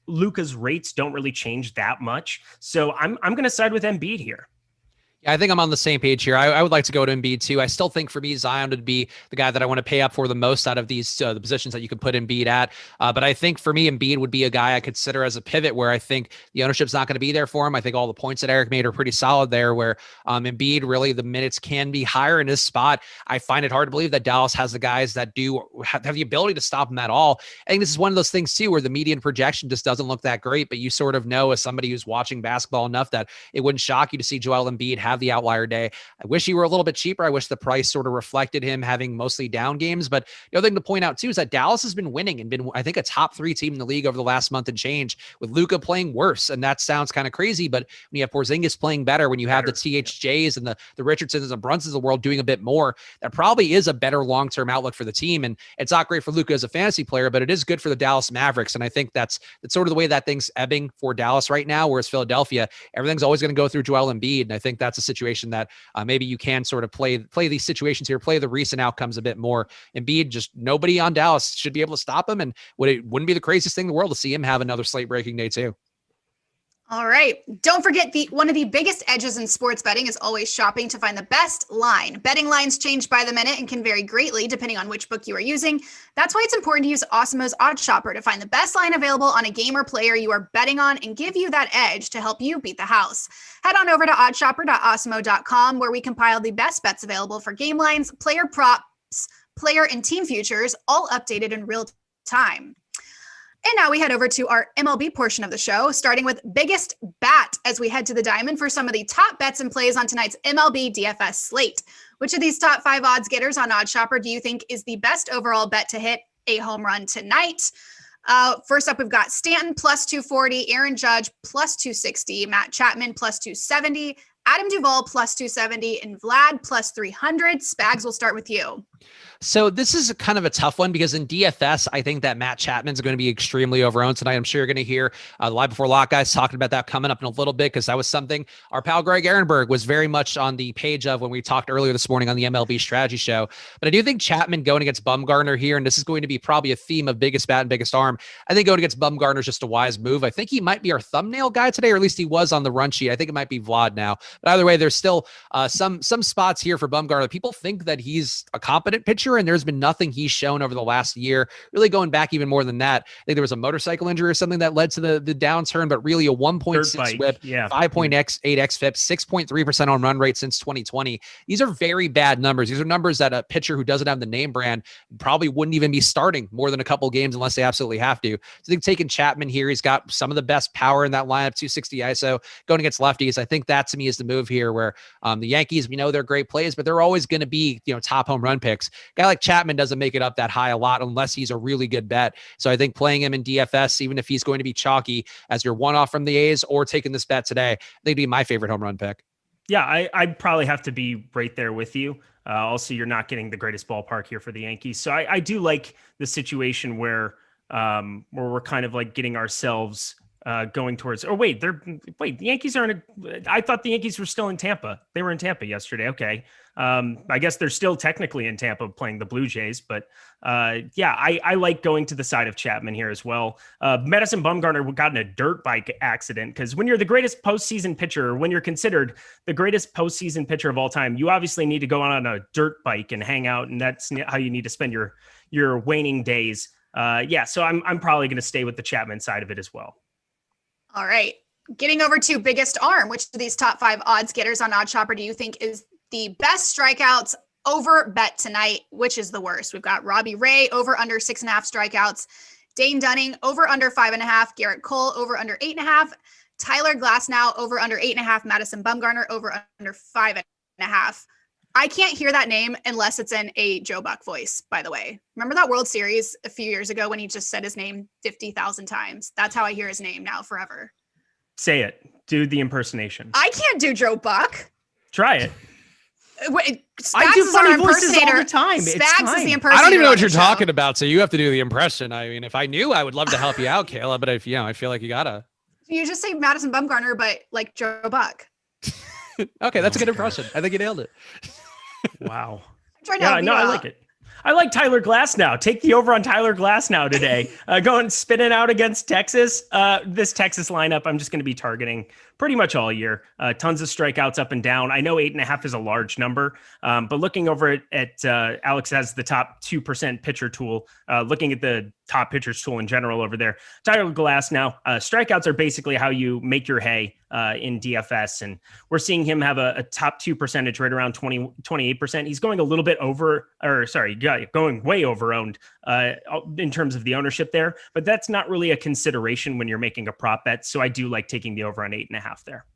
Luka's rates don't really change that much. So I'm going to side with Embiid here. Yeah, I think I'm on the same page here. I would like to go to Embiid too. I still think for me, Zion would be the guy that I want to pay up for the most out of these the positions that you could put Embiid at. But I think for me, Embiid would be a guy I consider as a pivot where I think the ownership's not going to be there for him. I think all the points that Eric made are pretty solid there, where Embiid, really the minutes can be higher in his spot. I find it hard to believe that Dallas has the guys that do have the ability to stop him at all. I think this is one of those things too, where the median projection just doesn't look that great, but you sort of know as somebody who's watching basketball enough that it wouldn't shock you to see Joel Embiid have the outlier day. I wish he were a little bit cheaper. I wish the price sort of reflected him having mostly down games. But the other thing to point out too is that Dallas has been winning and been, I think, a top 3 team in the league over the last month and change, with Luka playing worse. And that sounds kind of crazy, but when you have Porzingis playing better, when you have the THJs and the Richardsons and Brunsons of the world doing a bit more, that probably is a better long-term outlook for the team. And it's not great for Luka as a fantasy player, but it is good for the Dallas Mavericks. And I think that's sort of the way that thing's ebbing for Dallas right now, whereas Philadelphia, everything's always going to go through Joel Embiid. And I think that's a situation that maybe you can sort of play these situations here, play the recent outcomes a bit more. Embiid, just nobody on Dallas should be able to stop him. And wouldn't be the craziest thing in the world to see him have another slate breaking day too. All right. Don't forget, one of the biggest edges in sports betting is always shopping to find the best line. Betting lines change by the minute and can vary greatly depending on which book you are using. That's why it's important to use Awesemo's Odds Shopper to find the best line available on a game or player you are betting on and give you that edge to help you beat the house. Head on over to oddshopper.awesemo.com, where we compile the best bets available for game lines, player props, player and team futures, all updated in real time. And now we head over to our MLB portion of the show, starting with Biggest Bat as we head to the diamond for some of the top bets and plays on tonight's MLB DFS slate. Which of these top 5 odds getters on OddsShopper do you think is the best overall bet to hit a home run tonight? First up, we've got Stanton plus 240, Aaron Judge plus 260, Matt Chapman plus 270, Adam Duvall plus 270, and Vlad plus 300. Spags, we'll start with you. So this is kind of a tough one because in DFS, I think that Matt Chapman's going to be extremely overowned tonight. I'm sure you're going to hear the Live Before Lock guys talking about that coming up in a little bit, because that was something our pal Greg Ehrenberg was very much on the page of when we talked earlier this morning on the MLB Strategy Show. But I do think Chapman going against Bumgarner here, and this is going to be probably a theme of Biggest Bat and Biggest Arm. I think going against Bumgarner is just a wise move. I think he might be our thumbnail guy today, or at least he was on the run sheet. I think it might be Vlad now. But either way, there's still some spots here for Bumgarner. People think that he's a competent pitcher, and there's been nothing he's shown over the last year, really going back even more than that. I think there was a motorcycle injury or something that led to the downturn, but really a 1.6 whip, 5.8 xFIP, 6.3% on run rate since 2020. These are very bad numbers. These are numbers that a pitcher who doesn't have the name brand probably wouldn't even be starting more than a couple games unless they absolutely have to. So I think taking Chapman here, he's got some of the best power in that lineup, 260 ISO, going against lefties. I think that to me is the move here, where the Yankees, we know they're great plays, but they're always going to be, top home run picks. A guy like Chapman doesn't make it up that high a lot unless he's a really good bet. So I think playing him in DFS, even if he's going to be chalky as your one-off from the A's or taking this bet today, they'd be my favorite home run pick. Yeah, I'd probably have to be right there with you. Also, you're not getting the greatest ballpark here for the Yankees. So I do like the situation where we're kind of like getting ourselves going towards, the Yankees aren't, I thought the Yankees were still in Tampa. They were in Tampa yesterday. Okay. I guess they're still technically in Tampa playing the Blue Jays, but I like going to the side of Chapman here as well. Madison Bumgarner got in a dirt bike accident, because when you're the greatest postseason pitcher, or when you're considered the greatest postseason pitcher of all time, you obviously need to go on a dirt bike and hang out. And that's how you need to spend your waning days. So I'm probably going to stay with the Chapman side of it as well. All right. Getting over to Biggest Arm, which of these top 5 odds getters on OddsShopper do you think is the best strikeouts over bet tonight, which is the worst. We've got Robbie Ray over under 6.5 strikeouts, Dane Dunning over under 5.5, Garrett Cole over under 8.5, Tyler Glasnow over under 8.5, Madison Bumgarner over under 5.5. I can't hear that name unless it's in a Joe Buck voice, by the way. Remember that World Series a few years ago when he just said his name 50,000 times? That's how I hear his name now forever. Say it. Do the impersonation. I can't do Joe Buck. Try it. Wait, I do funny voices all the time. Spags is the impersonator. I don't even know what you're talking about, so you have to do the impression. I mean, if I knew, I would love to help you out, Kayla, but if I feel like you gotta. You just say Madison Bumgarner, but like Joe Buck. Okay, that's a good impression. I think you nailed it. Wow. I like it. I like Tyler Glasnow. Take the over on Tyler Glasnow today. Going spinning out against Texas. This Texas lineup, I'm just going to be targeting pretty much all year. Tons of strikeouts up and down. I know 8.5 is a large number, but looking over at Alex has the top 2% pitcher tool. Looking at the top pitchers tool in general over there. Tyler Glasnow. Strikeouts are basically how you make your hay in DFS, and we're seeing him have a top 2 percentage right around 28%. He's going a little bit going way over owned in terms of the ownership there, but that's not really a consideration when you're making a prop bet. So I do like taking the over on 8.5 there.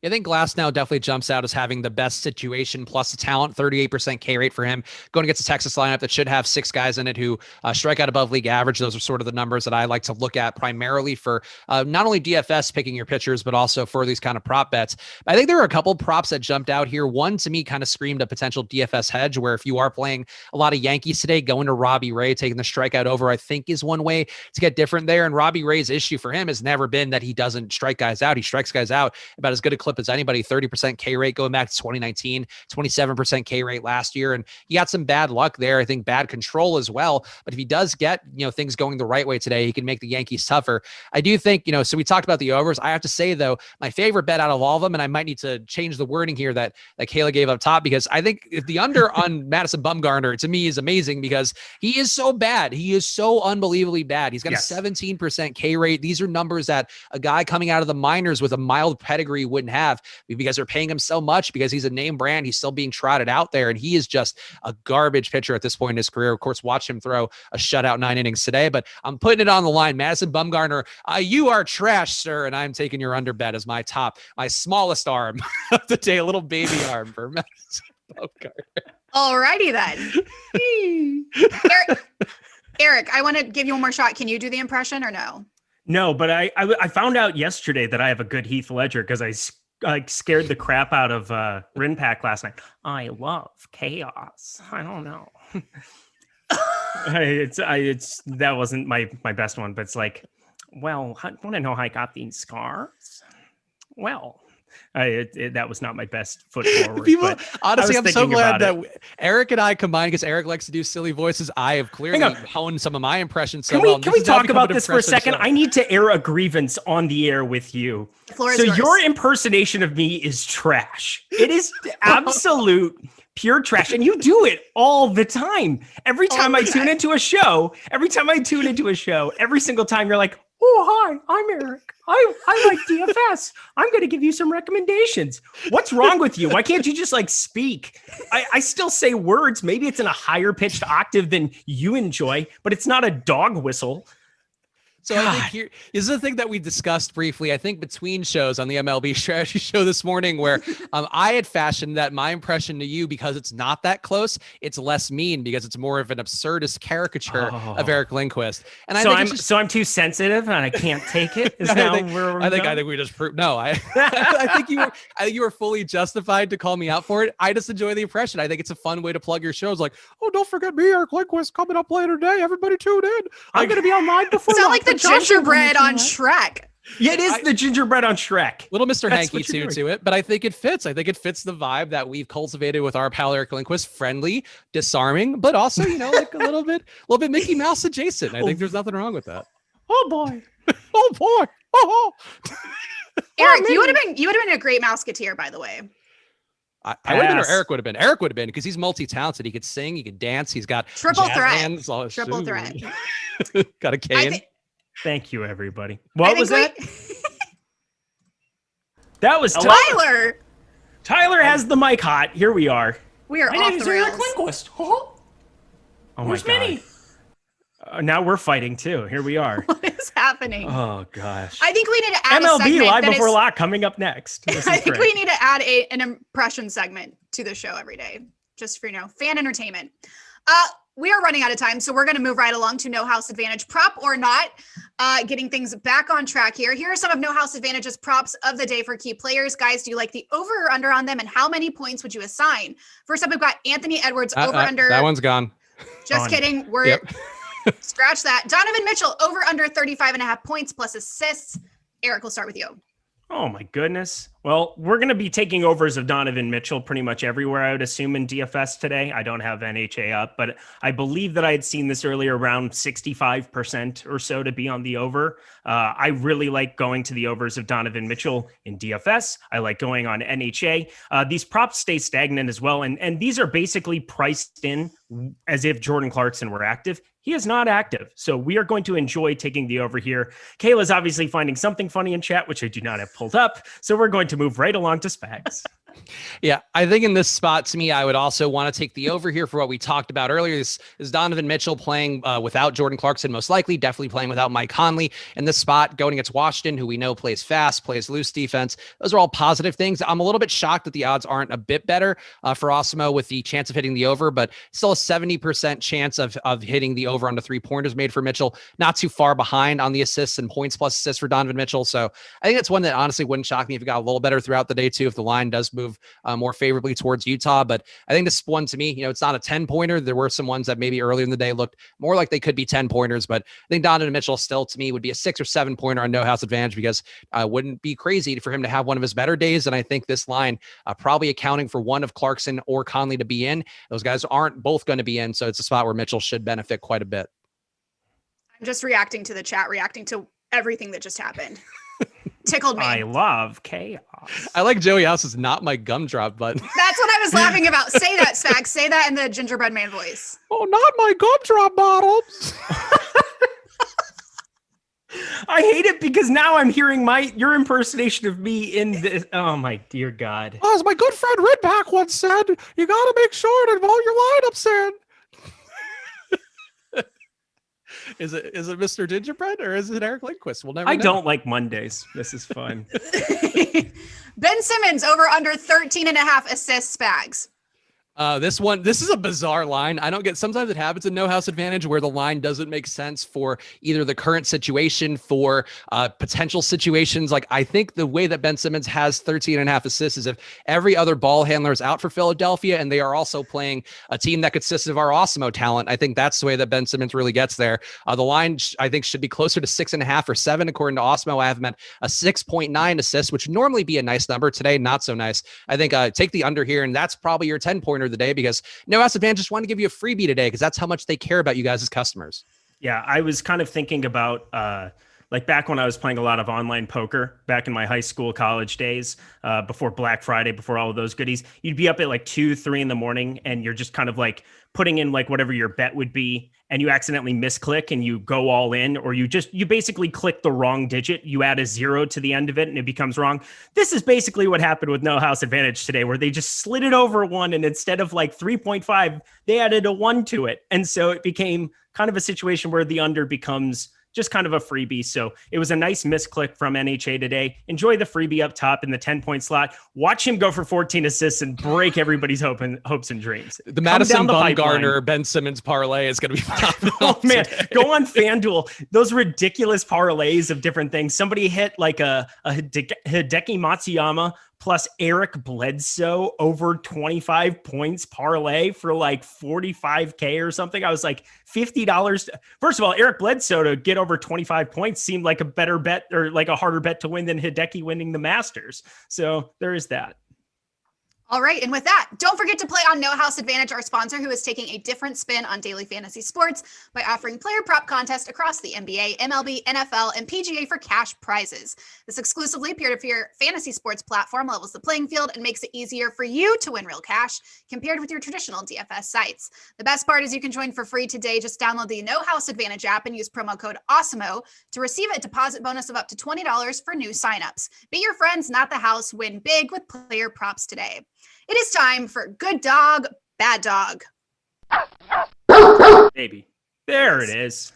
I think Glasnow definitely jumps out as having the best situation plus the talent, 38% K rate for him. Going against a Texas lineup that should have 6 guys in it who strike out above league average. Those are sort of the numbers that I like to look at primarily for not only DFS picking your pitchers, but also for these kind of prop bets. I think there are a couple props that jumped out here. One to me kind of screamed a potential DFS hedge, where if you are playing a lot of Yankees today, going to Robbie Ray, taking the strikeout over, I think is one way to get different there. And Robbie Ray's issue for him has never been that he doesn't strike guys out. He strikes guys out about as good a clip as anybody. 30% K rate going back to 2019, 27% K rate last year. And he got some bad luck there. I think bad control as well. But if he does get, things going the right way today, he can make the Yankees tougher. I do think, so we talked about the overs. I have to say though, my favorite bet out of all of them, and I might need to change the wording here that Kayla gave up top, because I think if the under on Madison Bumgarner to me is amazing because he is so bad. He is so unbelievably bad. He's got a 17% K rate. These are numbers that a guy coming out of the minors with a mild pedigree wouldn't have, because they're paying him so much, because he's a name brand. He's still being trotted out there, and he is just a garbage pitcher at this point in his career. Of course, watch him throw a shutout 9 innings today, but I'm putting it on the line. Madison Bumgarner, you are trash, sir, and I'm taking your under bet as my smallest arm of the day, a little baby arm for Madison Bumgarner. Alrighty then. Eric, I want to give you one more shot. Can you do the impression or no? No, but I found out yesterday that I have a good Heath Ledger because I scared the crap out of Rinpack last night. I love chaos. I don't know. That wasn't my best one, but it's like, well, I want to know how I got these scars. Well, that was not my best foot forward. Honestly, I'm so glad that Eric and I combined, because Eric likes to do silly voices. I have clearly honed some of my impressions. Can we talk about this for a second? I need to air a grievance on the air with you. So your impersonation of me is trash. It is absolute pure trash. And you do it all the time. Every time I tune into a show, every single time you're like, oh, hi, I'm Eric. I like DFS. I'm going to give you some recommendations. What's wrong with you? Why can't you just speak? I still say words. Maybe it's in a higher pitched octave than you enjoy, but it's not a dog whistle. So God. I think here is the thing that we discussed briefly, I think between shows on the MLB strategy show this morning, where I had fashioned that my impression to you, because it's not that close, it's less mean because it's more of an absurdist caricature of Eric Lindquist. And I'm too sensitive and I can't take it. I think we just proved no. I think you were fully justified to call me out for it. I just enjoy the impression. I think it's a fun way to plug your shows. Like, oh, don't forget me, Eric Lindquist, coming up later today. Everybody tune in. I'm going to be online before. Sound like the gingerbread on Shrek. Yeah, it is the gingerbread on Shrek. Little Mr. Hanky tune to it, but I think it fits. I think it fits the vibe that we've cultivated with our pal Eric Lindquist. Friendly, disarming, but also, like a little bit Mickey Mouse adjacent. I think there's nothing wrong with that. Oh boy. Oh boy. Oh. Eric, you would have been a great Mouseketeer, by the way. I would have been, or Eric would have been. Eric would have been, because he's multi-talented. He could sing, he could dance, he's got triple threat. Hands, triple threat. Got a cane. Thank you, everybody. What was that? That was Tyler. Tyler has the mic hot. Here we are. We are My off name the is Eric rails. Lindquist. Oh Where's my God. Minnie? Now we're fighting too. Here we are. What is happening? Oh gosh. I think we need to add a MLB segment live that before is- lock coming up next. This I is think great. we need to add an impression segment to the show every day, just for, fan entertainment. We are running out of time, so we're going to move right along to No House Advantage, prop or not, getting things back on track here. Here are some of No House Advantage's props of the day for key players. Guys, do you like the over or under on them, and how many points would you assign? First up, we've got Anthony Edwards, over under. That one's gone. Just kidding. We're Yep. scratch that. Donovan Mitchell, over under 35.5 points plus assists. Eric, we'll start with you. Oh my goodness. Well, we're going to be taking overs of Donovan Mitchell pretty much everywhere, I would assume, in DFS today. I don't have NHA up, but I believe that I had seen this earlier, around 65% or so to be on the over. I really like going to the overs of Donovan Mitchell in DFS. I like going on NHA. These props stay stagnant as well. And these are basically priced in as if Jordan Clarkson were active. He is not active. So we are going to enjoy taking the over here. Kayla's obviously finding something funny in chat, which I do not have pulled up. So we're going to move right along to Spags. Yeah, I think in this spot, to me, I would also want to take the over here for what we talked about earlier. This is Donovan Mitchell playing without Jordan Clarkson, most likely, definitely playing without Mike Conley in this spot, going against Washington, who we know plays fast, plays loose defense. Those are all positive things. I'm a little bit shocked that the odds aren't a bit better for Awesemo with the chance of hitting the over, but still a 70% chance of hitting the over on the 3-pointers made for Mitchell. Not too far behind on the assists and points plus assists for Donovan Mitchell. So I think it's one that honestly wouldn't shock me if it got a little better throughout the day too, if the line does move more favorably towards Utah. But I think this one, to me, it's not a 10-pointer. There were some ones that maybe earlier in the day looked more like they could be 10-pointers, but I think Donovan Mitchell still, to me, would be a 6 or 7-pointer on No House Advantage, because wouldn't be crazy for him to have one of his better days. And I think this line probably accounting for one of Clarkson or Conley to be in. Those guys aren't both going to be in. So it's a spot where Mitchell should benefit quite a bit. I'm just reacting to the chat, reacting to everything that just happened. Tickled me. I love chaos. I like Joey House's "not my gumdrop" button. That's what I was laughing about. Say that, Spags. Say that in the gingerbread man voice. Oh, not my gumdrop bottoms. I hate it because now I'm hearing your impersonation of me in this. Oh my dear God. As my good friend Ridback once said, you got to make sure to involve your lineups in. Is it Mr. Gingerbread or is it Eric Lindquist? We'll never know. I don't like Mondays. This is fun. Ben Simmons, over under 13.5 assists, Spags. This is a bizarre line. I don't get, sometimes it happens in No House Advantage where the line doesn't make sense for either the current situation, for potential situations. Like, I think the way that Ben Simmons has 13.5 assists is if every other ball handler is out for Philadelphia and they are also playing a team that consists of our Awesemo talent. I think that's the way that Ben Simmons really gets there. The line, I think, should be closer to 6.5 or 7. According to Awesemo, I have him at a 6.9 assists, which would normally be a nice number. Today, not so nice. I think take the under here, and that's probably your 10-pointer of the day, because No House Advantage just wanted to give you a freebie today because that's how much they care about you guys as customers. Yeah, I was kind of thinking about like back when I was playing a lot of online poker back in my high school, college days, before Black Friday, before all of those goodies. You'd be up at like 2, 3 in the morning and you're just kind of like putting in like whatever your bet would be, and you accidentally misclick and you go all in, or you basically click the wrong digit. You add a 0 to the end of it and it becomes wrong. This is basically what happened with No House Advantage today, where they just slid it over 1, and instead of like 3.5, they added a 1 to it. And so it became kind of a situation where the under becomes just kind of a freebie. So it was a nice misclick from NHA today. Enjoy the freebie up top in the 10-point slot. Watch him go for 14 assists and break everybody's hopes and dreams. The Madison Bumgarner, Ben Simmons parlay is going to be phenomenal. Oh man, today. Go on FanDuel. Those ridiculous parlays of different things. Somebody hit like a Hideki Matsuyama plus Eric Bledsoe over 25 points parlay for like $45K or something. I was like, $50. First of all, Eric Bledsoe to get over 25 points seemed like a better bet, or like a harder bet to win than Hideki winning the Masters. So there is that. All right. And with that, don't forget to play on No House Advantage, our sponsor, who is taking a different spin on daily fantasy sports by offering player prop contests across the NBA, MLB, NFL, and PGA for cash prizes. This exclusively peer-to-peer fantasy sports platform levels the playing field and makes it easier for you to win real cash compared with your traditional DFS sites. The best part is you can join for free today. Just download the No House Advantage app and use promo code Awesemo to receive a deposit bonus of up to $20 for new signups. Be your friends, not the house. Win big with player props today. It is time for good dog, bad dog. Baby. There it is.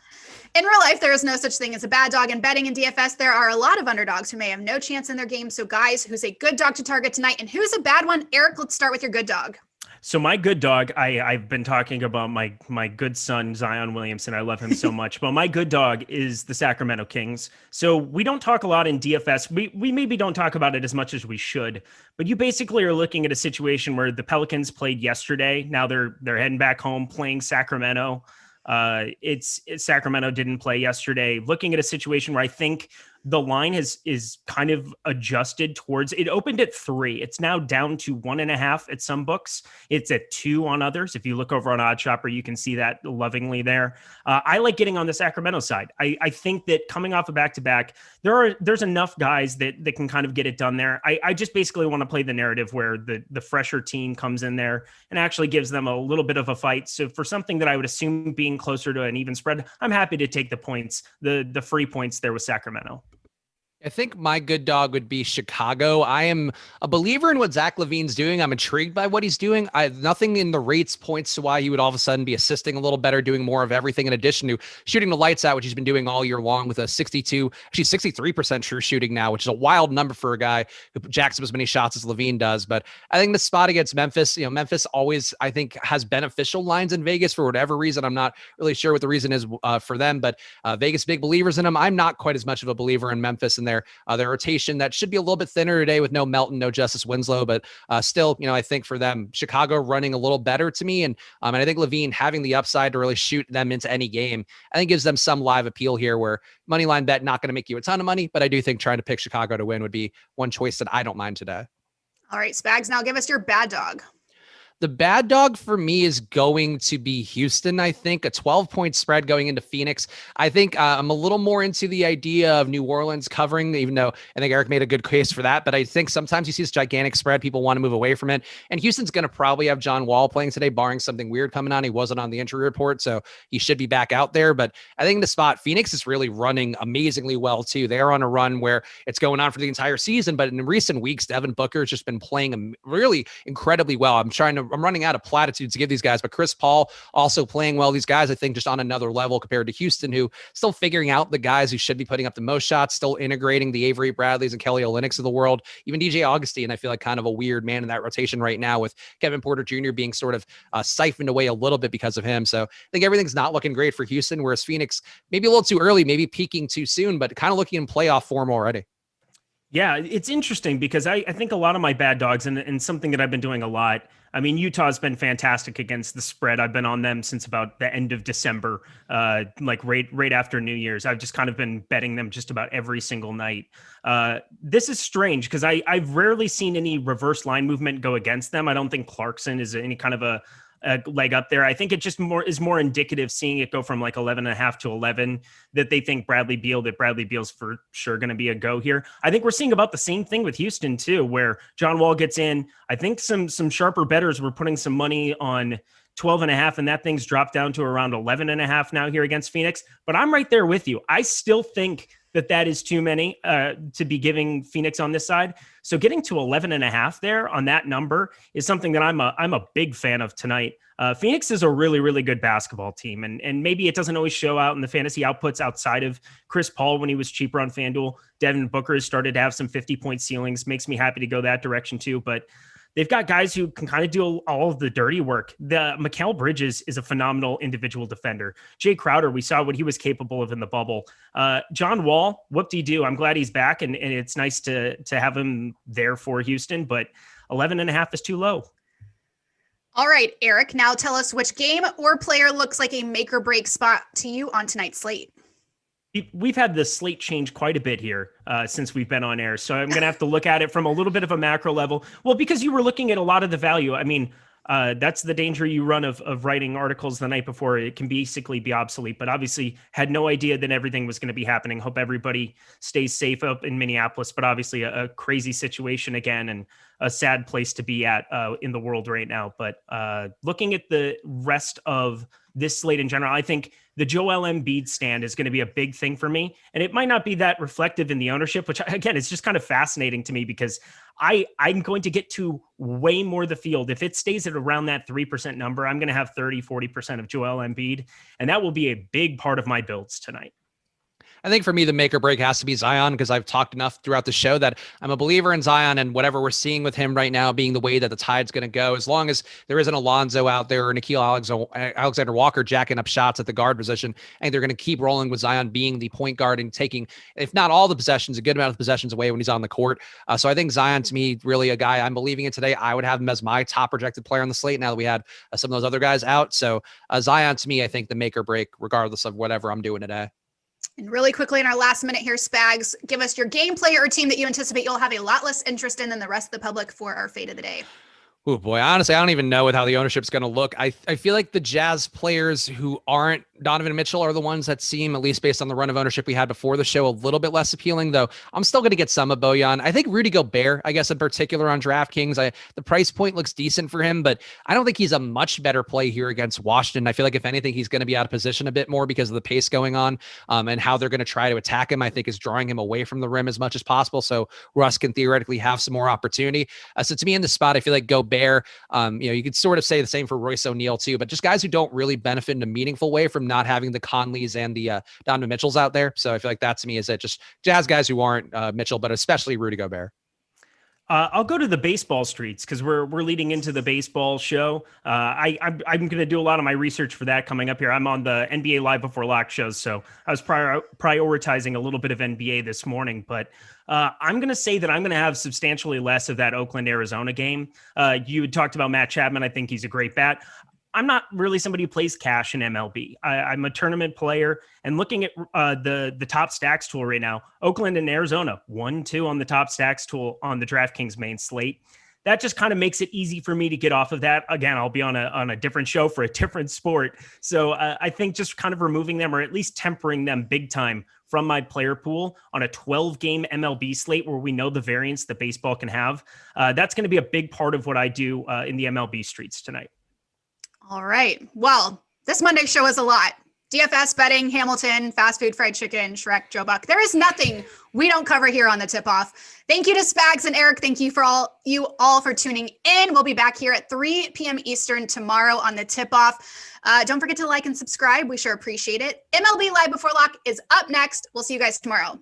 In real life, there is no such thing as a bad dog. In betting and DFS, there are a lot of underdogs who may have no chance in their game. So guys, who's a good dog to target tonight and who's a bad one? Eric, let's start with your good dog. So my good dog, I've been talking about my good son, Zion Williamson. I love him so much. But my good dog is the Sacramento Kings. So we don't talk a lot in DFS. We maybe don't talk about it as much as we should. But you basically are looking at a situation where the Pelicans played yesterday. Now they're heading back home playing Sacramento. Sacramento didn't play yesterday. Looking at a situation where I think the line is kind of adjusted towards, it opened at 3. It's now down to 1.5 at some books. It's at 2 on others. If you look over on OddsShopper, you can see that lovingly there. I like getting on the Sacramento side. I think that coming off a back-to-back, there's enough guys that can kind of get it done there. I just basically want to play the narrative where the fresher team comes in there and actually gives them a little bit of a fight. So for something that I would assume being closer to an even spread, I'm happy to take the points, the free points there with Sacramento. I think my good dog would be Chicago. I am a believer in what Zach LaVine's doing. I'm intrigued by what he's doing. Nothing in the rates points to why he would all of a sudden be assisting a little better, doing more of everything in addition to shooting the lights out, which he's been doing all year long with a 63% true shooting now, which is a wild number for a guy who jacks up as many shots as LaVine does. But I think the spot against Memphis, Memphis always, I think, has beneficial lines in Vegas for whatever reason. I'm not really sure what the reason is for them, but Vegas big believers in them. I'm not quite as much of a believer in Memphis and their rotation that should be a little bit thinner today with no Melton, no Justice Winslow, but still, I think for them, Chicago running a little better to me. And I think LaVine having the upside to really shoot them into any game, I think gives them some live appeal here where money line bet, not going to make you a ton of money, but I do think trying to pick Chicago to win would be one choice that I don't mind today. All right, Spags, now give us your bad dog. The bad dog for me is going to be Houston. I think a 12-point spread going into Phoenix. I think I'm a little more into the idea of New Orleans covering, even though I think Eric made a good case for that. But I think sometimes you see this gigantic spread, people want to move away from it. And Houston's going to probably have John Wall playing today, barring something weird coming on. He wasn't on the injury report, so he should be back out there. But I think the spot, Phoenix is really running amazingly well too. They're on a run where it's going on for the entire season. But in recent weeks, Devin Booker has just been playing really incredibly well. I'm running out of platitudes to give these guys, but Chris Paul also playing well. These guys, I think, just on another level compared to Houston, who still figuring out the guys who should be putting up the most shots, still integrating the Avery Bradleys and Kelly Olynyk's of the world. Even DJ Augustine, I feel like kind of a weird man in that rotation right now with Kevin Porter Jr. being sort of siphoned away a little bit because of him. So I think everything's not looking great for Houston, whereas Phoenix, maybe a little too early, maybe peaking too soon, but kind of looking in playoff form already. Yeah, it's interesting because I think a lot of my bad dogs and something that I've been doing a lot. I mean, Utah's been fantastic against the spread. I've been on them since about the end of December, like right after New Year's. I've just kind of been betting them just about every single night. This is strange because I've rarely seen any reverse line movement go against them. I don't think Clarkson is any kind of a leg up there. I think it just is more indicative seeing it go from like 11.5 to 11 that they think Bradley Beal's for sure going to be a go here. I think we're seeing about the same thing with Houston too, where John Wall gets in. I think some sharper bettors were putting some money on 12.5 and that thing's dropped down to around 11.5 now here against Phoenix. But I'm right there with you. I still think that is too many to be giving Phoenix on this side. So getting to 11.5 there on that number is something that I'm a big fan of tonight. Phoenix is a really, really good basketball team. And maybe it doesn't always show out in the fantasy outputs outside of Chris Paul when he was cheaper on FanDuel. Devin Booker has started to have some 50-point ceilings. Makes me happy to go that direction too. But they've got guys who can kind of do all of the dirty work. The Mikal Bridges is a phenomenal individual defender. Jay Crowder, we saw what he was capable of in the bubble. John Wall, whoop-de-doo. I'm glad he's back, and it's nice to have him there for Houston, but 11.5 is too low. All right, Eric, now tell us which game or player looks like a make or break spot to you on tonight's slate. We've had the slate change quite a bit here since we've been on air. So I'm going to have to look at it from a little bit of a macro level. Well, because you were looking at a lot of the value. I mean, that's the danger you run of writing articles the night before. It can basically be obsolete, but obviously had no idea that everything was going to be happening. Hope everybody stays safe up in Minneapolis, but obviously a crazy situation again and a sad place to be at in the world right now. But looking at the rest of this slate in general, I think the Joel Embiid stand is going to be a big thing for me. And it might not be that reflective in the ownership, which again, is just kind of fascinating to me because I'm going to get to way more the field. If it stays at around that 3% number, I'm going to have 30-40% of Joel Embiid. And that will be a big part of my builds tonight. I think for me, the make or break has to be Zion, because I've talked enough throughout the show that I'm a believer in Zion, and whatever we're seeing with him right now being the way that the tide's going to go, as long as there isn't Alonzo out there or Nickeil Alexander Walker jacking up shots at the guard position, I think they're going to keep rolling with Zion being the point guard and taking, if not all the possessions, a good amount of possessions away when he's on the court. So I think Zion, to me, really a guy I'm believing in today. I would have him as my top projected player on the slate now that we had some of those other guys out. So Zion, to me, I think the make or break, regardless of whatever I'm doing today. And really quickly in our last minute here, Spags, give us your game player or team that you anticipate you'll have a lot less interest in than the rest of the public for our fade of the day. Oh boy, honestly, I don't even know how the ownership's going to look. I feel like the Jazz players who aren't Donovan Mitchell are the ones that seem, at least based on the run of ownership we had before the show, a little bit less appealing, though I'm still going to get some of Bojan. I think Rudy Gobert, I guess in particular on DraftKings, the price point looks decent for him, but I don't think he's a much better play here against Washington. I feel like if anything, he's going to be out of position a bit more because of the pace going on, and how they're going to try to attack him, I think is drawing him away from the rim as much as possible. So Russ can theoretically have some more opportunity. So to me in the spot, I feel like Gobert, you could sort of say the same for Royce O'Neal too, but just guys who don't really benefit in a meaningful way from not having the Conleys and the Donovan Mitchells out there. So I feel like that to me is just Jazz guys who aren't Mitchell, but especially Rudy Gobert. I'll go to the baseball streets because we're leading into the baseball show. I'm going to do a lot of my research for that coming up here. I'm on the NBA Live Before Lock shows, so I was prioritizing a little bit of NBA this morning. But I'm going to say that I'm going to have substantially less of that Oakland-Arizona game. You had talked about Matt Chapman. I think he's a great bat. I'm not really somebody who plays cash in MLB. I'm a tournament player, and looking at the top stacks tool right now, Oakland and Arizona, 1-2 on the top stacks tool on the DraftKings main slate. That just kind of makes it easy for me to get off of that. Again, I'll be on a different show for a different sport. So I think just kind of removing them, or at least tempering them big time from my player pool on a 12-game MLB slate where we know the variance that baseball can have. That's going to be a big part of what I do in the MLB streets tonight. All right. Well, this Monday show is a lot. DFS betting, Hamilton, fast food, fried chicken, Shrek, Joe Buck. There is nothing we don't cover here on the tip-off. Thank you to Spags and Eric. Thank you you all for tuning in. We'll be back here at 3 p.m. Eastern tomorrow on the tip-off. Don't forget to like and subscribe. We sure appreciate it. MLB Live Before Lock is up next. We'll see you guys tomorrow.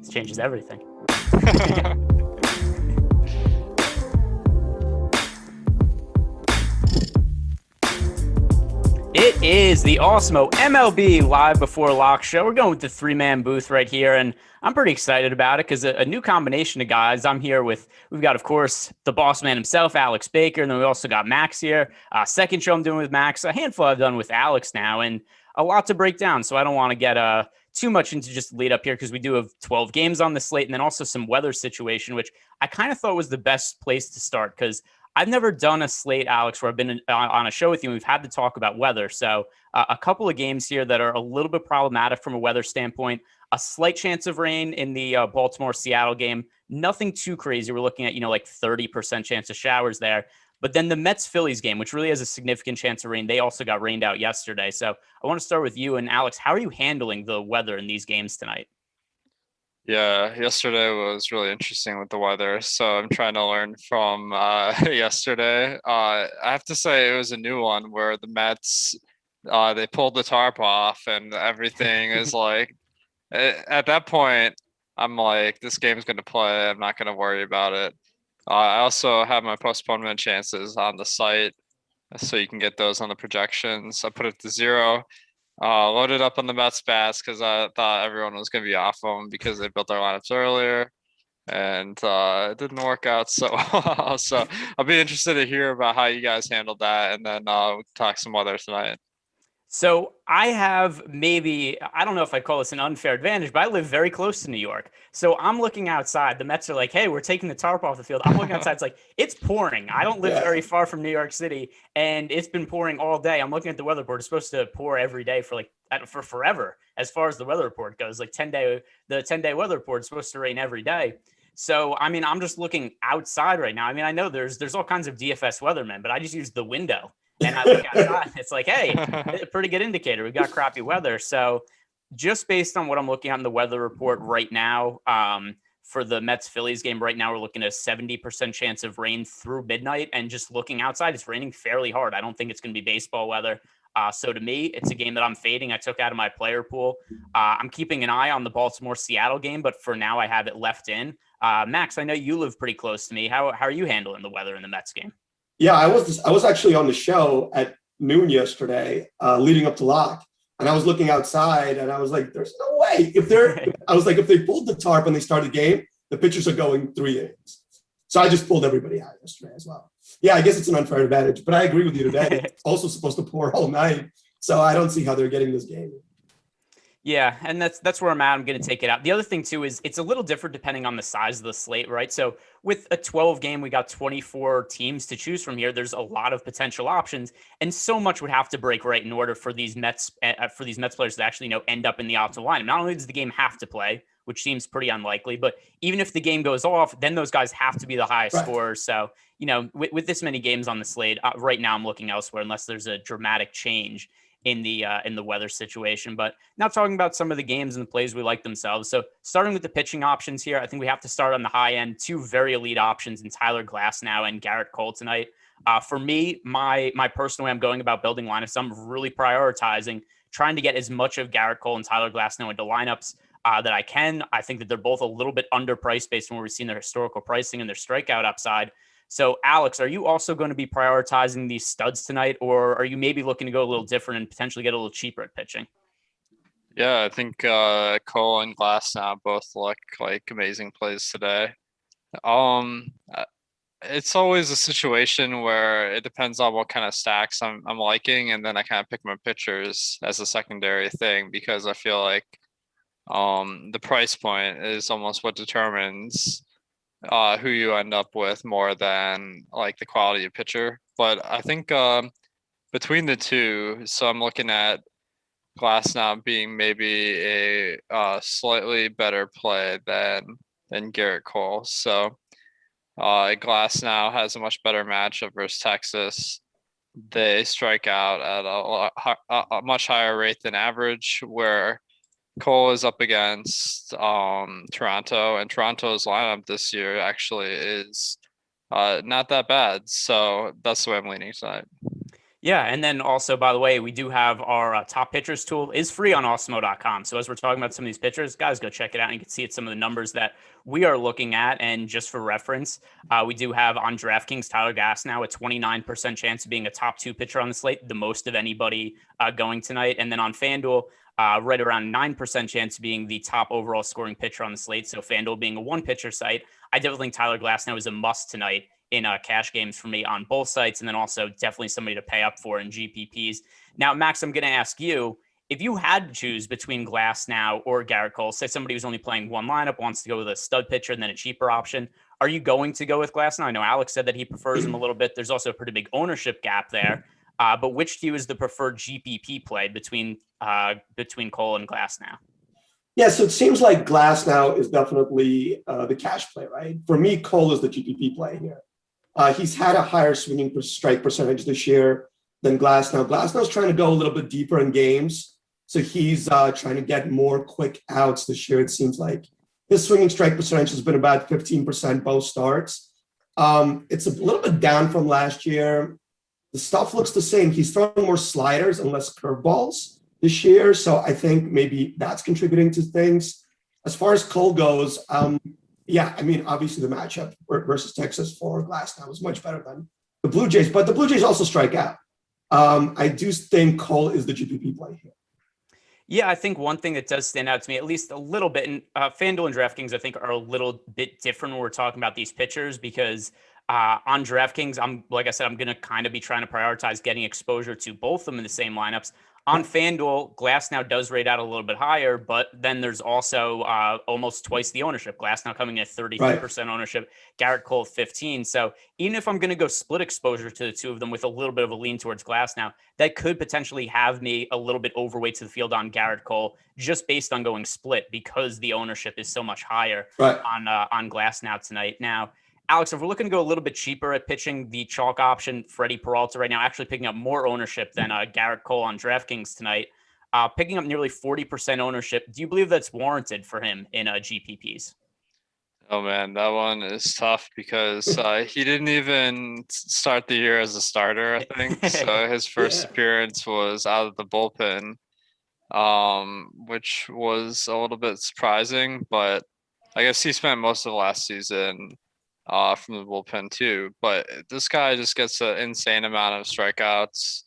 This changes everything. It is the Awesemo MLB Live Before Lock show. We're going with the three-man booth right here, and I'm pretty excited about it because a new combination of guys. We've got, of course, the boss man himself, Alex Baker, and then we also got Max here. Second show I'm doing with Max, a handful I've done with Alex now, and a lot to break down, so I don't want to get too much into just lead up here because we do have 12 games on the slate and then also some weather situation, which I kind of thought was the best place to start because I've never done a slate, Alex, where I've been on a show with you and we've had to talk about weather. So a couple of games here that are a little bit problematic from a weather standpoint. A slight chance of rain in the Baltimore-Seattle game. Nothing too crazy. We're looking at, like 30% chance of showers there. But then the Mets-Phillies game, which really has a significant chance of rain, they also got rained out yesterday. So I want to start with you. And Alex, how are you handling the weather in these games tonight? Yeah, yesterday was really interesting with the weather, so I'm trying to learn from yesterday. I have to say it was a new one where the Mets, they pulled the tarp off and everything is like, at that point, I'm like, this game's going to play. I'm not going to worry about it. I also have my postponement chances on the site, so you can get those on the projections. I put it to 0. Loaded up on the Mets bats because I thought everyone was going to be off them because they built their lineups earlier, and it didn't work out so well. So I'll be interested to hear about how you guys handled that, and then we'll talk some weather tonight. So I have I don't know if I call this an unfair advantage, but I live very close to New York. So I'm looking outside. The Mets are like, hey, we're taking the tarp off the field. I'm looking outside. It's like, it's pouring. I don't live very far from New York City, and it's been pouring all day. I'm looking at the weather report. It's supposed to pour every day for forever. As far as the weather report goes, the 10-day weather report is supposed to rain every day. So, I'm just looking outside right now. I know there's all kinds of DFS weathermen, but I just use the window. And I look outside, it's like, hey, a pretty good indicator. We got crappy weather. So just based on what I'm looking at in the weather report right now, for the Mets-Phillies game right now, we're looking at a 70% chance of rain through midnight. And just looking outside, it's raining fairly hard. I don't think it's going to be baseball weather. So to me, it's a game that I'm fading. I took out of my player pool. I'm keeping an eye on the Baltimore-Seattle game, but for now I have it left in. Max, I know you live pretty close to me. How are you handling the weather in the Mets game? Yeah, I was actually on the show at noon yesterday, leading up to lock, and I was looking outside, and I was like, "There's no way." If they pulled the tarp and they started the game, the pitchers are going 3 innings. So I just pulled everybody out yesterday as well. Yeah, I guess it's an unfair advantage, but I agree with you today. It's also supposed to pour all night, so I don't see how they're getting this game. Yeah, and that's where I'm at. I'm going to take it out. The other thing, too, is it's a little different depending on the size of the slate, right? So with a 12 game, we got 24 teams to choose from here. There's a lot of potential options, and so much would have to break right in order for these Mets players to actually end up in the optimal lineup. Not only does the game have to play, which seems pretty unlikely, but even if the game goes off, then those guys have to be the highest scorers. So, with this many games on the slate, right now I'm looking elsewhere unless there's a dramatic change in the weather situation. But now talking about some of the games and the plays we like themselves. So starting with the pitching options here, I think we have to start on the high end. 2 very elite options in Tyler Glasnow and Garrett Cole tonight. For me, my personal way I'm going about building lineups, I'm really prioritizing trying to get as much of Garrett Cole and Tyler Glasnow into lineups that I can. I think that they're both a little bit underpriced based on where we've seen their historical pricing and their strikeout upside. So, Alex, are you also going to be prioritizing these studs tonight, or are you maybe looking to go a little different and potentially get a little cheaper at pitching? Yeah, I think Cole and Glasnow both look like amazing plays today. It's always a situation where it depends on what kind of stacks I'm liking, and then I kind of pick my pitchers as a secondary thing because I feel like the price point is almost what determines who you end up with more than like the quality of pitcher. But I think between the two, so I'm looking at Glasnow being maybe a slightly better play than Garrett Cole. So Glasnow has a much better matchup versus Texas. They strike out at a much higher rate than average, where Cole is up against Toronto, and Toronto's lineup this year actually is not that bad. So that's the way I'm leaning tonight. Yeah, and then also, by the way, we do have our top pitchers tool is free on Awesemo.com. So as we're talking about some of these pitchers, guys, go check it out and you can see some of the numbers that we are looking at. And just for reference, we do have on DraftKings Tyler Glasnow a 29% chance of being a top 2 pitcher on the slate, the most of anybody going tonight. And then on FanDuel, right around 9% chance of being the top overall scoring pitcher on the slate. So FanDuel being a 1-pitcher site, I definitely think Tyler Glasnow is a must tonight in cash games for me on both sites, and then also definitely somebody to pay up for in GPPs. Now, Max, I'm going to ask you, if you had to choose between Glasnow or Garrett Cole, say somebody who's only playing one lineup, wants to go with a stud pitcher and then a cheaper option, are you going to go with Glasnow? I know Alex said that he prefers him a little bit. There's also a pretty big ownership gap there. But which to you is the preferred GPP play between Cole and Glasnow? Yeah, so it seems like Glasnow is definitely the cash play, right? For me, Cole is the GPP play here. He's had a higher swinging strike percentage this year than Glasnow. Glasnow's trying to go a little bit deeper in games. So he's trying to get more quick outs this year, it seems like. His swinging strike percentage has been about 15% both starts. It's a little bit down from last year. The stuff looks the same. He's throwing more sliders and less curveballs this year. So I think maybe that's contributing to things. As far as Cole goes, yeah, I mean, obviously the matchup versus Texas for Glasnow was much better than the Blue Jays, but the Blue Jays also strike out. I do think Cole is the GPP play here. Yeah, I think one thing that does stand out to me, at least a little bit, and FanDuel and DraftKings, I think, are a little bit different when we're talking about these pitchers because on DraftKings, like I said, I'm going to kind of be trying to prioritize getting exposure to both of them in the same lineups. On FanDuel, Glasnow does rate out a little bit higher, but then there's also almost twice the ownership. Glasnow coming in at 33% ownership, Garrett Cole 15%. So even if I'm going to go split exposure to the two of them with a little bit of a lean towards Glasnow, that could potentially have me a little bit overweight to the field on Garrett Cole just based on going split because the ownership is so much higher on Glasnow tonight. Now, Alex, if we're looking to go a little bit cheaper at pitching the chalk option, Freddie Peralta right now, actually picking up more ownership than Garrett Cole on DraftKings tonight, picking up nearly 40% ownership. Do you believe that's warranted for him in GPPs? Oh, man, that one is tough because he didn't even start the year as a starter, I think. So his first appearance was out of the bullpen, which was a little bit surprising. But I guess he spent most of last season from the bullpen too, but this guy just gets an insane amount of strikeouts.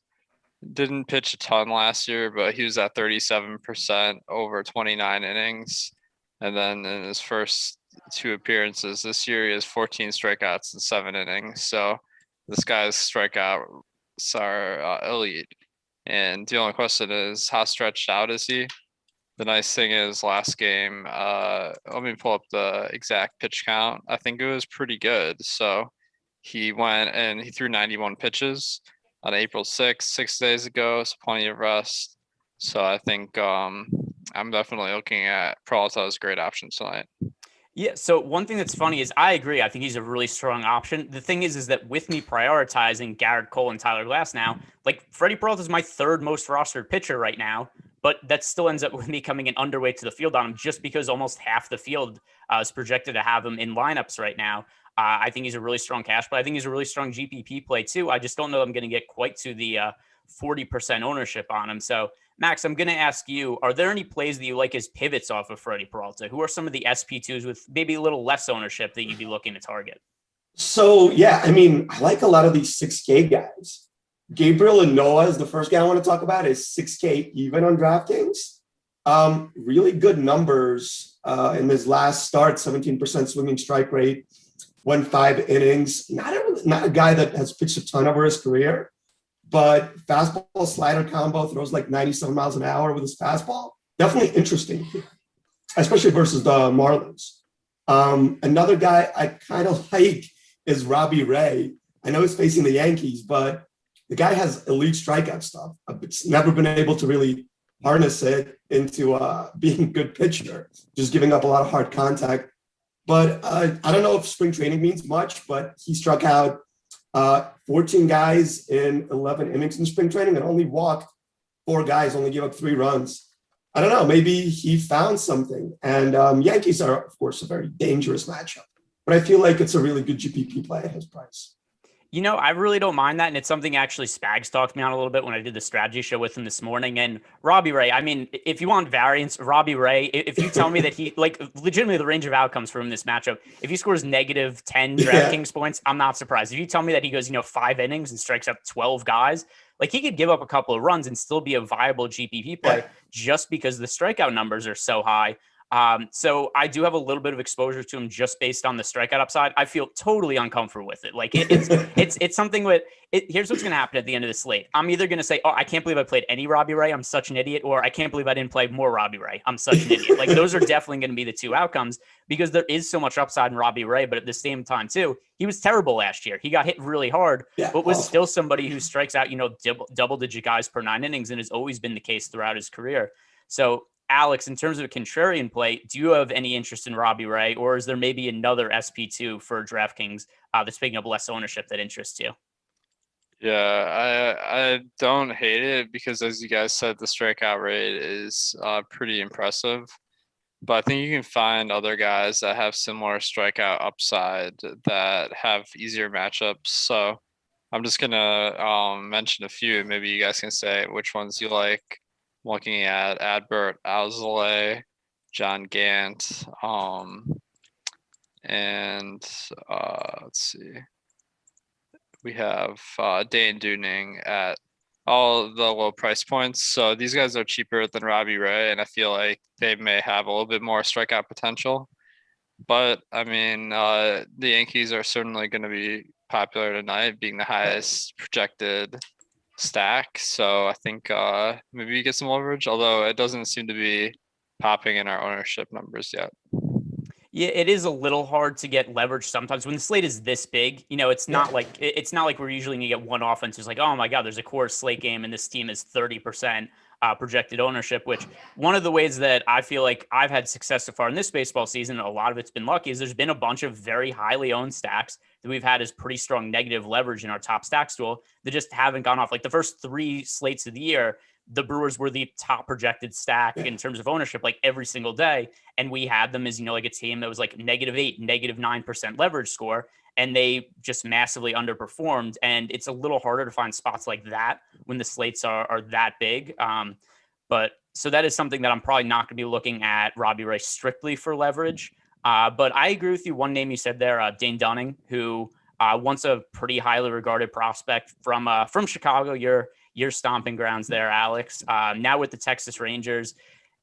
Didn't pitch a ton last year, but he was at 37% over 29 innings. And then in his first 2 appearances this year, he has 14 strikeouts in 7 innings. So this guy's strikeouts are elite. And the only question is, how stretched out is he? The nice thing is last game, let me pull up the exact pitch count. I think it was pretty good. So he went and he threw 91 pitches on April 6th, 6 days ago. So plenty of rest. So I think I'm definitely looking at Peralta as a great option tonight. Yeah, so one thing that's funny is I agree. I think he's a really strong option. The thing is that with me prioritizing Garrett Cole and Tyler Glasnow, like Freddie Peralta is my 3rd most rostered pitcher right now. But that still ends up with me coming in underweight to the field on him just because almost half the field is projected to have him in lineups right now. I think he's a really strong cash play. I think he's a really strong GPP play too. I just don't know I'm going to get quite to the 40% ownership on him. So, Max, I'm going to ask you, are there any plays that you like as pivots off of Freddie Peralta? Who are some of the SP2s with maybe a little less ownership that you'd be looking to target? So, yeah, I mean, I like a lot of these 6K guys. Gabriel and Noah is the first guy I want to talk about, is 6K even on DraftKings. Really good numbers in his last start, 17% swinging strike rate, won 5 innings. Not a guy that has pitched a ton over his career, but fastball slider combo, throws like 97 miles an hour with his fastball. Definitely interesting, especially versus the Marlins. Another guy I kind of like is Robbie Ray. I know he's facing the Yankees, but the guy has elite strikeout stuff. I've never been able to really harness it into being a good pitcher, just giving up a lot of hard contact. But I don't know if spring training means much, but he struck out 14 guys in 11 innings in spring training and only walked 4 guys, only gave up 3 runs. I don't know, maybe he found something. And Yankees are, of course, a very dangerous matchup. But I feel like it's a really good GPP play at his price. I really don't mind that. And it's something actually Spags talked me on a little bit when I did the strategy show with him this morning. And Robbie Ray, I mean, if you want variance, Robbie Ray, if you tell me that he, like, legitimately the range of outcomes from this matchup, if he scores negative 10 DraftKings points, I'm not surprised. If you tell me that he goes, 5 innings and strikes out 12 guys, like, he could give up a couple of runs and still be a viable GPP play just because the strikeout numbers are so high. So I do have a little bit of exposure to him just based on the strikeout upside. I feel totally uncomfortable with it. Like it's something with it. Here's what's going to happen at the end of the slate. I'm either going to say, oh, I can't believe I played any Robbie Ray, I'm such an idiot. Or I can't believe I didn't play more Robbie Ray, I'm such an idiot. Like, those are definitely going to be the two outcomes because there is so much upside in Robbie Ray. But at the same time too, he was terrible last year. He got hit really hard, but was still somebody who strikes out, double digit guys per 9 innings and has always been the case throughout his career. So Alex, in terms of a contrarian play, do you have any interest in Robbie Ray, or is there maybe another SP2 for DraftKings that's picking up less ownership that interests you? Yeah, I don't hate it because, as you guys said, the strikeout rate is pretty impressive. But I think you can find other guys that have similar strikeout upside that have easier matchups. So I'm just gonna mention a few. Maybe you guys can say which ones you like. Looking at Adbert Alzolay, John Gant, and let's see. We have Dane Dooning at all the low price points. So these guys are cheaper than Robbie Ray, and I feel like they may have a little bit more strikeout potential. But I mean, the Yankees are certainly going to be popular tonight, being the highest projected stack. So I think maybe you get some leverage, although it doesn't seem to be popping in our ownership numbers yet. Yeah, it is a little hard to get leverage sometimes when the slate is this big. It's not like we're usually going to get one offense who's like, oh my God, there's a core slate game and this team is 30% projected ownership, which one of the ways that I feel like I've had success so far in this baseball season, a lot of it's been lucky, is there's been a bunch of very highly owned stacks that we've had as pretty strong negative leverage in our top stacks tool that just haven't gone off. Like the first 3 slates of the year, the Brewers were the top projected stack in terms of ownership, like every single day. And we had them as, like a team that was like -8, -9% leverage score. And they just massively underperformed. And it's a little harder to find spots like that when the slates are that big. But so that is something that I'm probably not going to be looking at Robbie Ray strictly for leverage. But I agree with you. One name you said there, Dane Dunning, who once a pretty highly regarded prospect from Chicago, your stomping grounds there, Alex, now with the Texas Rangers.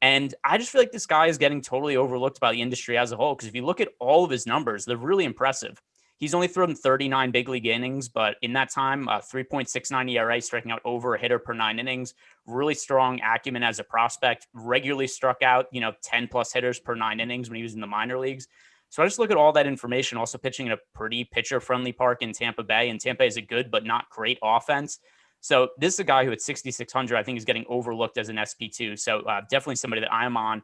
And I just feel like this guy is getting totally overlooked by the industry as a whole. Because if you look at all of his numbers, they're really impressive. He's only thrown 39 big league innings, but in that time, 3.69 ERA, striking out over a hitter per 9 innings, really strong acumen as a prospect, regularly struck out, 10 plus hitters per 9 innings when he was in the minor leagues. So I just look at all that information, also pitching in a pretty pitcher-friendly park in Tampa Bay, and Tampa is a good but not great offense. So this is a guy who at 6,600, I think is getting overlooked as an SP2. So definitely somebody that I'm on.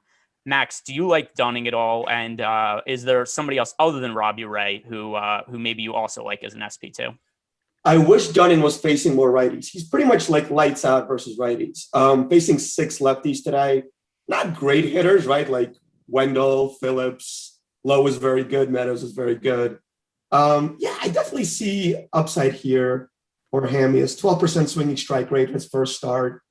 Max, do you like Dunning at all? And is there somebody else other than Robbie Ray who maybe you also like as an SP2? I wish Dunning was facing more righties. He's pretty much like lights out versus righties. Facing 6 lefties today. Not great hitters, right? Like Wendell, Phillips, Lowe is very good. Meadows is very good. I definitely see upside here for him. He has 12% swinging strike rate his first start.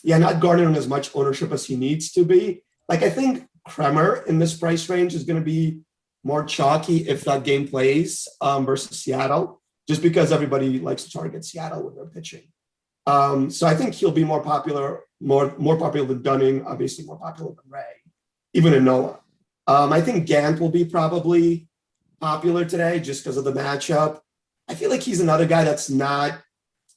Not garnering as much ownership as he needs to be. Like, I think Kremer in this price range is going to be more chalky if that game plays versus Seattle, just because everybody likes to target Seattle when they're pitching. So I think he'll be more popular than Dunning, obviously more popular than Ray, even in Noah. I think Gant will be probably popular today just because of the matchup. I feel like he's another guy that's not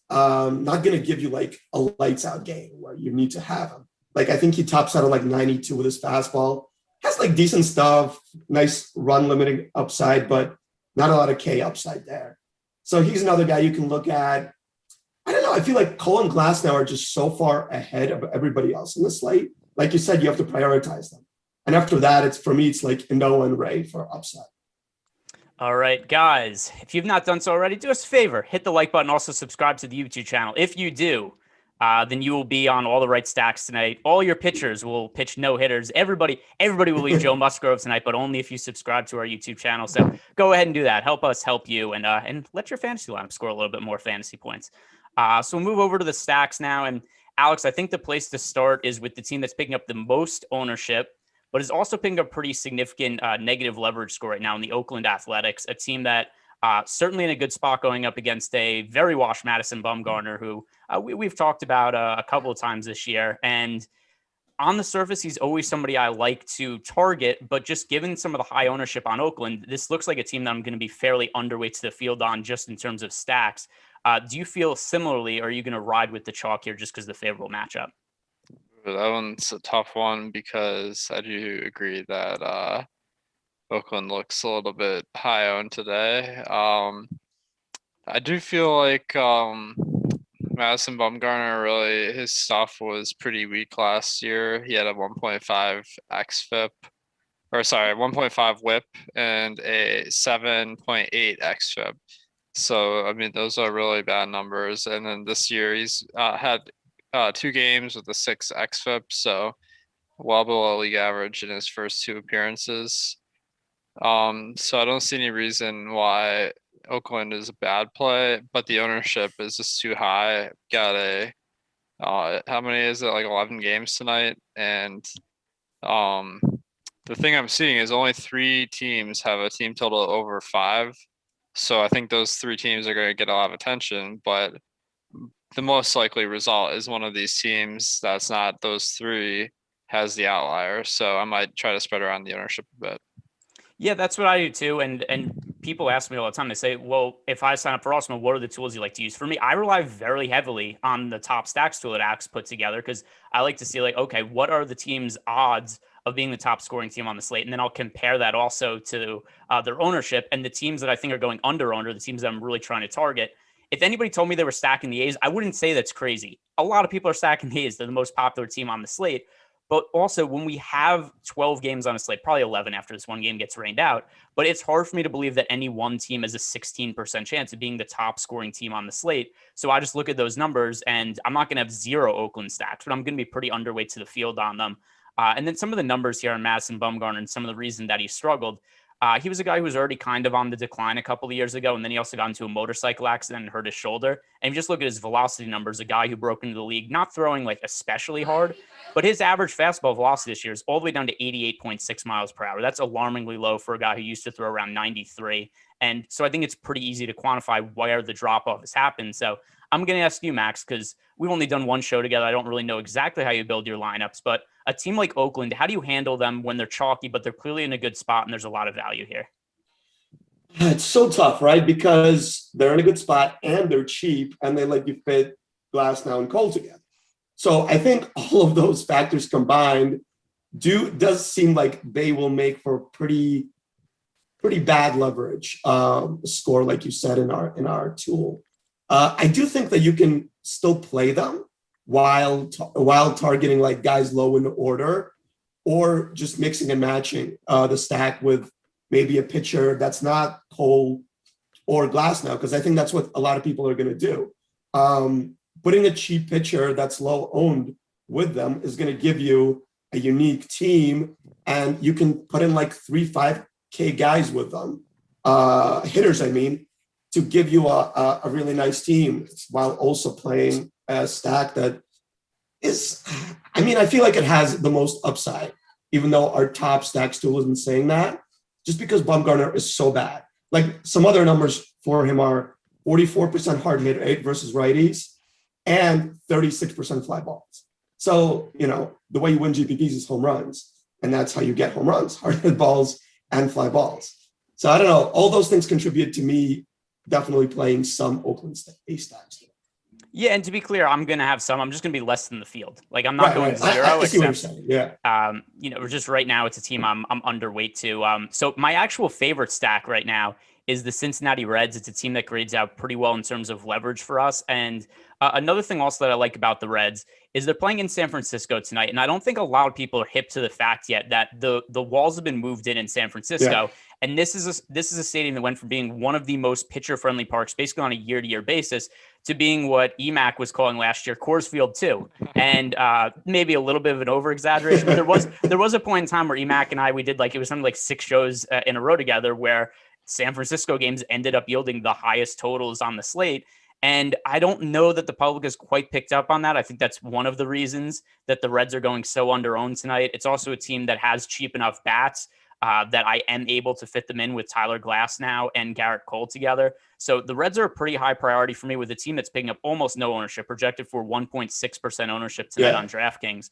going to give you like a lights out game where you need to have him. Like, I think he tops out at like 92 with his fastball. Has like decent stuff, nice run limiting upside, but not a lot of K upside there. So he's another guy you can look at. I don't know. I feel like Cole and Glasnow are just so far ahead of everybody else in the slate. Like you said, you have to prioritize them. And after that, it's like Noah and Ray for upside. All right, guys, if you've not done so already, do us a favor, hit the like button, also subscribe to the YouTube channel. If you do, then you will be on all the right stacks tonight. All your pitchers will pitch no hitters. Everybody will leave Joe Musgrove tonight, but only if you subscribe to our YouTube channel. So go ahead and do that. Help us help you, and let your fantasy lineup score a little bit more fantasy points. So we'll move over to the stacks now. And Alex, I think the place to start is with the team that's picking up the most ownership, but is also picking up pretty significant negative leverage score right now in the Oakland Athletics, a team that certainly in a good spot going up against a very washed Madison Bumgarner, who we've talked about a couple of times this year. And on the surface, he's always somebody I like to target, but just given some of the high ownership on Oakland, this looks like a team that I'm going to be fairly underweight to the field on just in terms of stacks. Do you feel similarly, or are you going to ride with the chalk here just because of the favorable matchup? That one's a tough one because I do agree that Oakland looks a little bit high owned today. I do feel like Madison Bumgarner, really, his stuff was pretty weak last year. He had a 1.5 xFIP, 1.5 WHIP and a 7.8 xFIP. So, I mean, those are really bad numbers. And then this year he's had 2 games with a 6 xFIP, so well below league average in his first 2 appearances. So I don't see any reason why Oakland is a bad play, but the ownership is just too high. Got a how many is it? Like 11 games tonight, and the thing I'm seeing is only 3 teams have a team total over 5. So I think those 3 teams are going to get a lot of attention, but the most likely result is one of these teams that's not those 3 has the outlier. So I might try to spread around the ownership a bit. Yeah, that's what I do too. And people ask me all the time, they say, well, if I sign up for Awesemo, what are the tools you like to use? For me, I rely very heavily on the top stacks tool that Axe put together, because I like to see, like, okay, what are the team's odds of being the top scoring team on the slate? And then I'll compare that also to their ownership, and the teams that I think are going under owned are the teams that I'm really trying to target. If anybody told me they were stacking the A's, I wouldn't say that's crazy. A lot of people are stacking the A's. They're the most popular team on the slate. But also, when we have 12 games on a slate, probably 11 after this one game gets rained out, but it's hard for me to believe that any one team has a 16% chance of being the top scoring team on the slate. So I just look at those numbers, and I'm not going to have 0 Oakland stacks, but I'm going to be pretty underweight to the field on them. And then some of the numbers here on Madison Bumgarner and some of the reason that he struggled. He was a guy who was already kind of on the decline a couple of years ago, and then he also got into a motorcycle accident and hurt his shoulder. And if you just look at his velocity numbers, a guy who broke into the league, not throwing like especially hard, but his average fastball velocity this year is all the way down to 88.6 miles per hour. That's alarmingly low for a guy who used to throw around 93. And so I think it's pretty easy to quantify where the drop-off has happened. So I'm going to ask you, Max, because we've only done one show together. I don't really know exactly how you build your lineups, but a team like Oakland, how do you handle them when they're chalky, but they're clearly in a good spot and there's a lot of value here? It's so tough, right? Because they're in a good spot and they're cheap, and they let you fit Glasnow and Cole together. So I think all of those factors combined does seem like they will make for pretty bad leverage score, like you said in our tool. I do think that you can still play them while targeting like guys low in the order, or just mixing and matching the stack with maybe a pitcher that's not Cole or Glasnow, because I think that's what a lot of people are going to do. Putting a cheap pitcher that's low owned with them is going to give you a unique team, and you can put in like 3-5K guys with them, hitters, I mean, to give you a really nice team while also playing a stack that is, I mean, I feel like it has the most upside, even though our top stacks tool isn't saying that, just because Bumgarner is so bad. Like some other numbers for him are 44% hard hit rate versus righties and 36% fly balls. So, you know, the way you win GPPs is home runs, and that's how you get home runs, hard hit balls and fly balls. So I don't know, all those things contribute to me definitely playing some Oakland A's stacks. Yeah, and to be clear, I'm going to have some. I'm just going to be less than the field. Like, I'm not going 0. I see what you're saying. Yeah. You know, just right now, it's a team I'm underweight to. So my actual favorite stack right now is the Cincinnati Reds. It's a team that grades out pretty well in terms of leverage for us. And another thing also that I like about the Reds is they're playing in San Francisco tonight. And I don't think a lot of people are hip to the fact yet that the walls have been moved in San Francisco. Yeah. And this is a stadium that went from being one of the most pitcher-friendly parks, basically on a year-to-year basis, to being what EMAC was calling last year Coors Field 2. And maybe a little bit of an over-exaggeration, but there was a point in time where EMAC and we did it was something like 6 shows in a row together where San Francisco games ended up yielding the highest totals on the slate. And I don't know that the public has quite picked up on that. I think that's one of the reasons that the Reds are going so under-owned tonight. It's also a team that has cheap enough bats that I am able to fit them in with Tyler Glass now and Garrett Cole together. So the Reds are a pretty high priority for me with a team that's picking up almost no ownership, projected for 1.6% ownership tonight on DraftKings.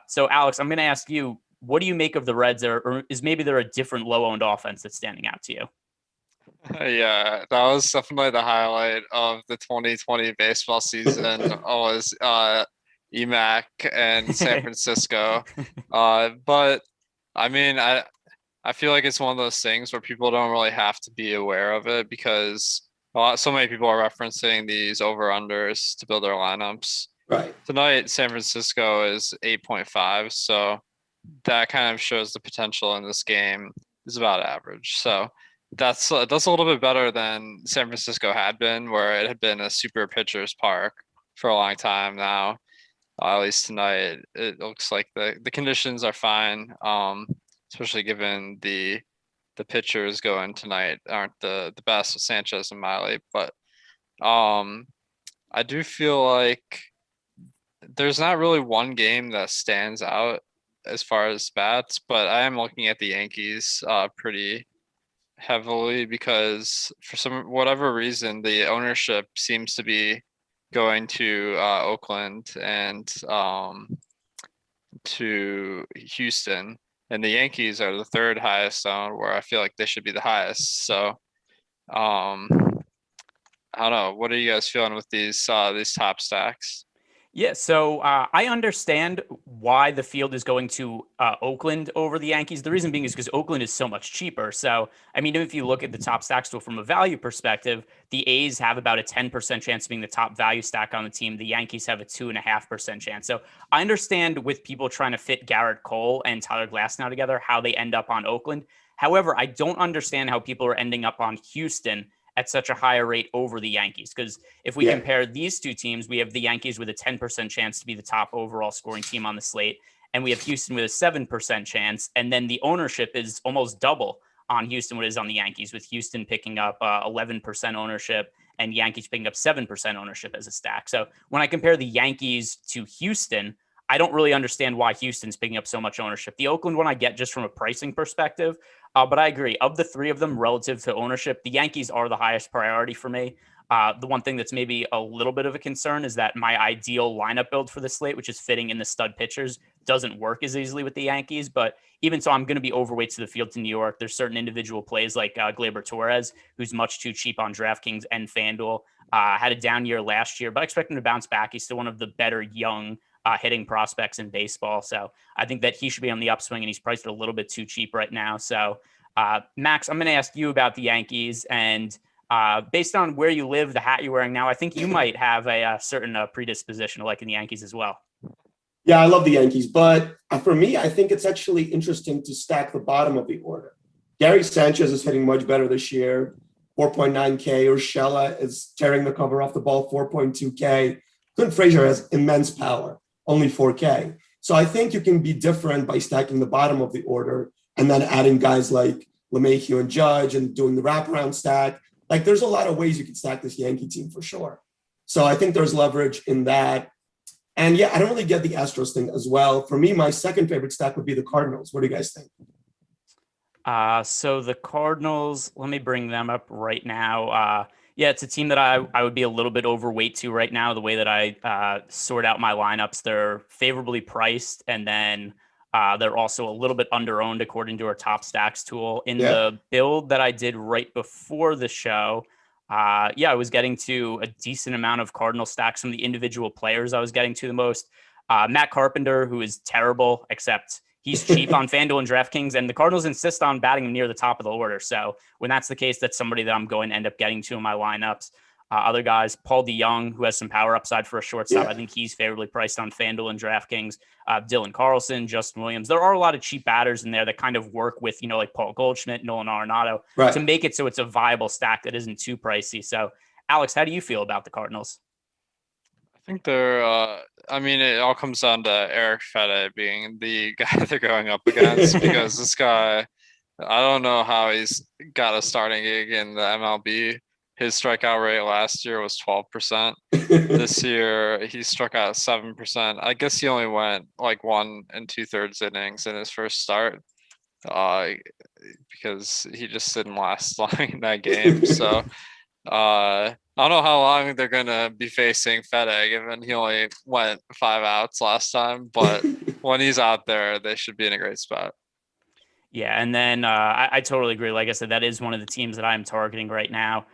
So Alex, I'm going to ask you, what do you make of the Reds, or is maybe there a different low-owned offense that's standing out to you? Yeah, that was definitely the highlight of the 2020 baseball season. Was EMAC and San Francisco. But I mean, I feel like it's one of those things where people don't really have to be aware of it because so many people are referencing these over-unders to build their lineups. Right. Tonight, San Francisco is 8.5, so that kind of shows the potential in this game is about average. So that's a little bit better than San Francisco had been, where it had been a super pitcher's park for a long time now. At least tonight, it looks like the conditions are fine, especially given the pitchers going tonight aren't the best with Sanchez and Miley. But I do feel like there's not really one game that stands out as far as bats, but I am looking at the Yankees pretty heavily because for whatever reason, the ownership seems to be going to Oakland and to Houston, and the Yankees are the third highest owned, where I feel like they should be the highest. So I don't know. What are you guys feeling with these top stacks? Yeah, so I understand why the field is going to Oakland over the Yankees. The reason being is because Oakland is so much cheaper. So, I mean, if you look at the top stack tool from a value perspective, the A's have about a 10% chance of being the top value stack on the team. The Yankees have a 2.5% chance. So I understand with people trying to fit Garrett Cole and Tyler Glass now together, how they end up on Oakland. However, I don't understand how people are ending up on Houston at such a higher rate over the Yankees. Because if we compare these two teams, we have the Yankees with a 10% chance to be the top overall scoring team on the slate. And we have Houston with a 7% chance. And then the ownership is almost double on Houston what it is on the Yankees, with Houston picking up 11% ownership and Yankees picking up 7% ownership as a stack. So when I compare the Yankees to Houston, I don't really understand why Houston's picking up so much ownership. The Oakland one I get just from a pricing perspective, but I agree. Of the three of them relative to ownership, the Yankees are the highest priority for me. The one thing that's maybe a little bit of a concern is that my ideal lineup build for the slate, which is fitting in the stud pitchers, doesn't work as easily with the Yankees. But even so, I'm going to be overweight to the field to New York. There's certain individual plays like Gleyber Torres, who's much too cheap on DraftKings and FanDuel. Had a down year last year, but I expect him to bounce back. He's still one of the better young hitting prospects in baseball. So I think that he should be on the upswing, and he's priced a little bit too cheap right now. So Max, I'm going to ask you about the Yankees, and based on where you live, the hat you're wearing now, I think you might have a certain predisposition to liking the Yankees as well. Yeah, I love the Yankees, but for me, I think it's actually interesting to stack the bottom of the order. Gary Sanchez is hitting much better this year, 4.9K. Urshela is tearing the cover off the ball, 4.2K. Clint Frazier has immense power, only 4K. So I think you can be different by stacking the bottom of the order and then adding guys like LeMahieu and Judge and doing the wraparound stack. Like, there's a lot of ways you can stack this Yankee team for sure. So I think there's leverage in that. And yeah, I don't really get the Astros thing as well. For me, my second favorite stack would be the Cardinals. What do you guys think? So the Cardinals, let me bring them up right now. Yeah, it's a team that I would be a little bit overweight to right now. The way that I sort out my lineups, they're favorably priced, and then they're also a little bit under-owned according to our top stacks tool. In the build that I did right before the show, I was getting to a decent amount of Cardinal stacks from the individual players. I was getting to the most. Matt Carpenter, who is terrible, except he's cheap on FanDuel and DraftKings, and the Cardinals insist on batting him near the top of the order. So when that's the case, that's somebody that I'm going to end up getting to in my lineups. Other guys, Paul DeYoung, who has some power upside for a shortstop. Yeah. I think he's favorably priced on FanDuel and DraftKings. Dylan Carlson, Justin Williams. There are a lot of cheap batters in there that kind of work with, like Paul Goldschmidt, Nolan Arenado, to make it so it's a viable stack that isn't too pricey. So, Alex, how do you feel about the Cardinals? I think they're, it all comes down to Eric Fede being the guy they're going up against because this guy, I don't know how he's got a starting gig in the MLB. His strikeout rate last year was 12%. This year, he struck out 7%. I guess he only went like 1 2/3 innings in his first start because he just didn't last long in that game. So I don't know how long they're going to be facing Fede, given he only went 5 outs last time. But when he's out there, they should be in a great spot. Yeah, and then I totally agree. Like I said, that is one of the teams that I'm targeting right now.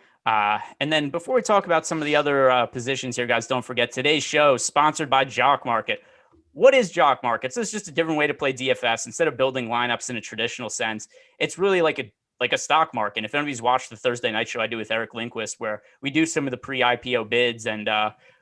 And then before we talk about some of the other positions here, guys, don't forget today's show is sponsored by Jock Market. What is Jock Market? So it's just a different way to play DFS. Instead of building lineups in a traditional sense, it's really like a stock market. And if anybody's watched the Thursday night show I do with Eric Lindquist, where we do some of the pre-IPO bids and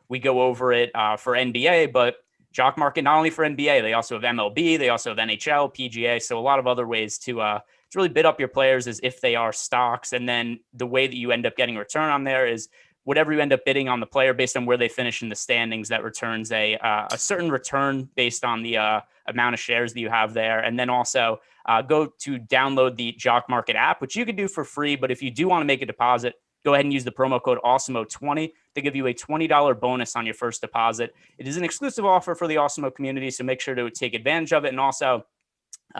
we go over it for NBA, but Jock Market, not only for NBA, they also have MLB, they also have NHL, PGA. So a lot of other ways to really bid up your players as if they are stocks. And then the way that you end up getting a return on there is whatever you end up bidding on the player based on where they finish in the standings, that returns a certain return based on the amount of shares that you have there. And then also go to download the Jock Market app, which you can do for free. But if you do want to make a deposit, go ahead and use the promo code Awesemo20 to give you a $20 bonus on your first deposit. It is an exclusive offer for the Awesemo community, so make sure to take advantage of it. And also,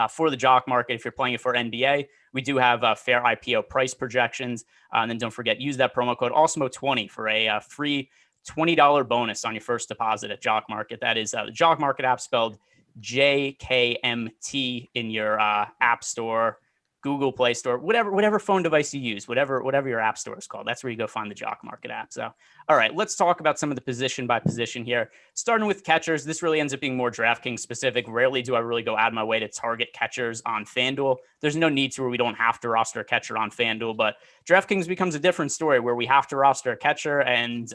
for the Jock Market, if you're playing it for NBA, we do have fair IPO price projections. And then don't forget, use that promo code Awesemo20 for a free $20 bonus on your first deposit at Jock Market. That is the Jock Market app, spelled JKMT, in your app store, Google Play Store, whatever phone device you use, whatever your app store is called. That's where you go find the Jock Market app. So, all right, let's talk about some of the position by position here. Starting with catchers, this really ends up being more DraftKings specific. Rarely do I really go out of my way to target catchers on FanDuel. There's no need to, where we don't have to roster a catcher on FanDuel, but DraftKings becomes a different story where we have to roster a catcher, and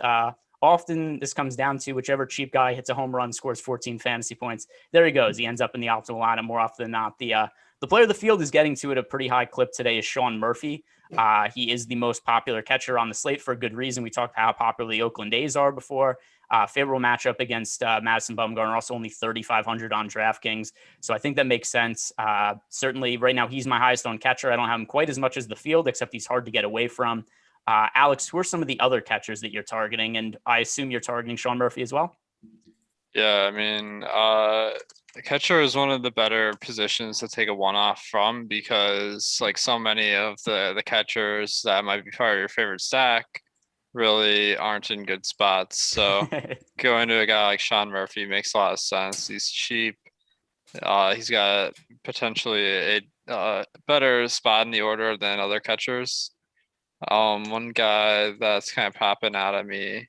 often this comes down to whichever cheap guy hits a home run, scores 14 fantasy points. There he goes. He ends up in the optimal lineup more often than not. The player the field is getting to at a pretty high clip today is Sean Murphy. He is the most popular catcher on the slate for a good reason. We talked about how popular the Oakland A's are before. Favorable matchup against Madison Bumgarner, also only 3,500 on DraftKings. So I think that makes sense. Certainly right now he's my highest owned catcher. I don't have him quite as much as the field, except he's hard to get away from. Alex, who are some of the other catchers that you're targeting? And I assume you're targeting Sean Murphy as well? Yeah, the catcher is one of the better positions to take a one-off from because like so many of the catchers that might be part of your favorite stack really aren't in good spots. So going to a guy like Sean Murphy makes a lot of sense. He's cheap. He's got potentially a better spot in the order than other catchers. One guy that's kind of popping out at me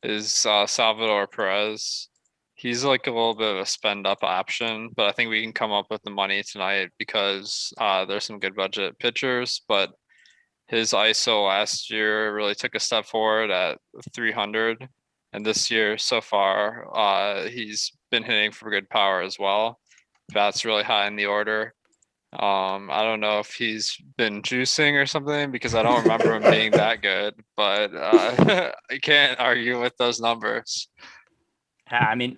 is Salvador Perez. He's like a little bit of a spend up option, but I think we can come up with the money tonight because there's some good budget pitchers, but his ISO last year really took a step forward at 300. And this year so far, he's been hitting for good power as well. That's really high in the order. I don't know if he's been juicing or something because I don't remember him being that good, but I can't argue with those numbers.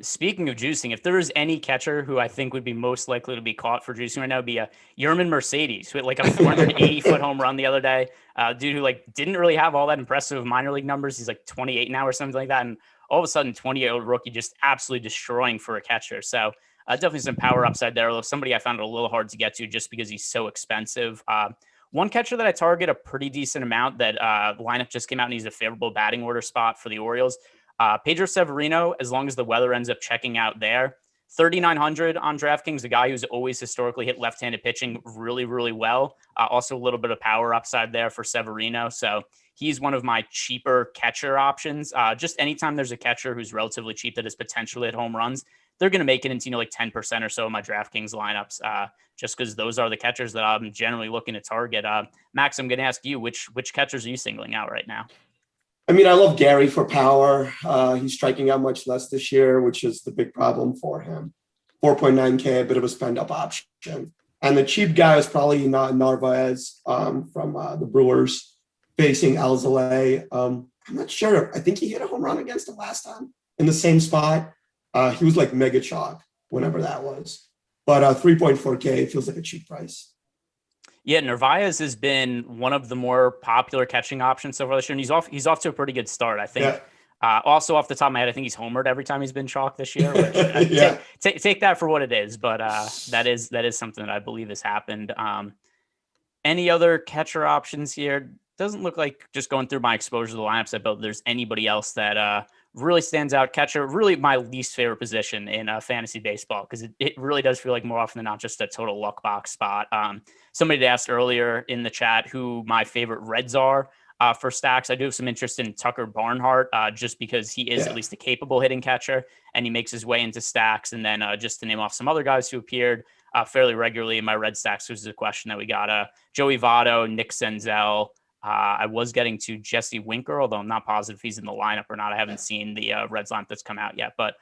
Speaking of juicing, if there is any catcher who I think would be most likely to be caught for juicing right now, would be Yerman Mercedes, who hit like a 480-foot home run the other day. Dude who didn't really have all that impressive minor league numbers. He's like 28 now or something like that. And all of a sudden, 28-year-old rookie just absolutely destroying for a catcher. So definitely some power upside there, although somebody I found it a little hard to get to just because he's so expensive. One catcher that I target a pretty decent amount that lineup just came out and he's a favorable batting order spot for the Orioles. Pedro Severino, as long as the weather ends up checking out there, 3,900 on DraftKings, a guy who's always historically hit left-handed pitching really, really well. Also a little bit of power upside there for Severino. So he's one of my cheaper catcher options. Just anytime there's a catcher who's relatively cheap that has potentially hit home runs, they're going to make it into, like 10% or so of my DraftKings lineups, just because those are the catchers that I'm generally looking to target. Max, I'm going to ask you, which catchers are you singling out right now? I mean, I love Gary for power. He's striking out much less this year, which is the big problem for him. 4.9K, a bit of a spend up option. And the cheap guy is probably not Narvaez from the Brewers facing Alzolay. I'm not sure. I think he hit a home run against him last time in the same spot. He was like mega chalk whenever that was. But 3.4K feels like a cheap price. Yeah, Narvaez has been one of the more popular catching options so far this year, and he's off to a pretty good start, I think. Yeah. Also, off the top of my head, I think he's homered every time he's been chalked this year. Which, yeah. take that for what it is, but that is something that I believe has happened. Any other catcher options here? Doesn't look like, just going through my exposure to the lineups I built, there's anybody else that really stands out. Catcher, really my least favorite position in fantasy baseball, because it really does feel like more often than not just a total luck box spot. Somebody asked earlier in the chat who my favorite Reds are for stacks. I do have some interest in Tucker Barnhart, just because he is at least a capable hitting catcher, and he makes his way into stacks. And then just to name off some other guys who appeared fairly regularly in my Red stacks, which is a question that we got. Joey Votto, Nick Senzel. I was getting to Jesse Winker, although I'm not positive if he's in the lineup or not. I haven't seen the Reds lineup that's come out yet, but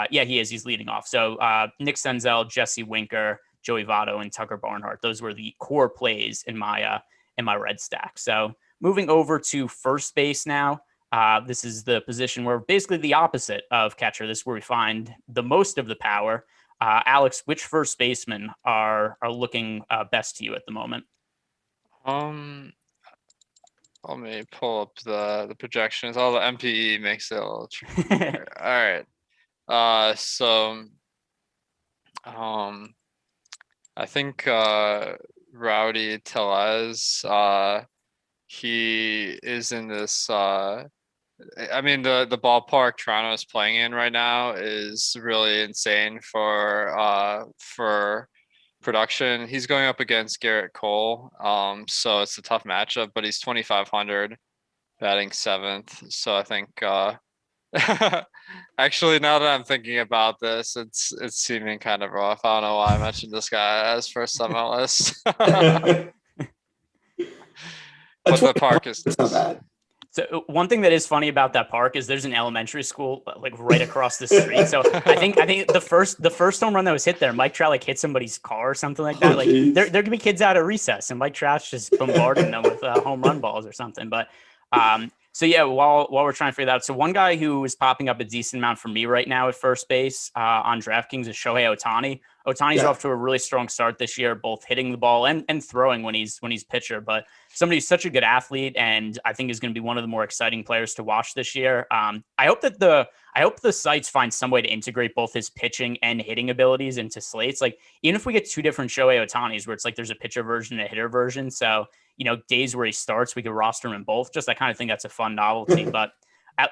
he is. He's leading off. So Nick Senzel, Jesse Winker, Joey Votto, and Tucker Barnhart. Those were the core plays in my Red stack. So moving over to first base now. This is the position where basically the opposite of catcher. This is where we find the most of the power. Alex, which first basemen are looking best to you at the moment? Let me pull up the projections. All the MPE makes it a little tricky. All right. So I think Rowdy Tellez, he is in this I mean, the ballpark Toronto is playing in right now is really insane for production. He's going up against Garrett Cole, so it's a tough matchup, but he's 2,500, batting 7th. So I think actually, now that I'm thinking about this, it's seeming kind of rough. I don't know why I mentioned this guy as first on my list. But the park is not bad. So one thing that is funny about that park is there's an elementary school like right across the street. So I think the first home run that was hit there, Mike Trout like hit somebody's car or something like that. Like there could be kids out at recess and Mike Trout's just bombarding them with home run balls or something. But so yeah, while we're trying to figure that out, so one guy who is popping up a decent amount for me right now at first base on DraftKings is Shohei Ohtani. Ohtani's off to a really strong start this year, both hitting the ball and throwing when he's pitcher. But somebody who's such a good athlete, and I think is going to be one of the more exciting players to watch this year. I hope the sites find some way to integrate both his pitching and hitting abilities into slates. Like even if we get two different Shohei Ohtanis, where it's like there's a pitcher version and a hitter version, so days where he starts, we could roster him in both. Just I kind of think that's a fun novelty. But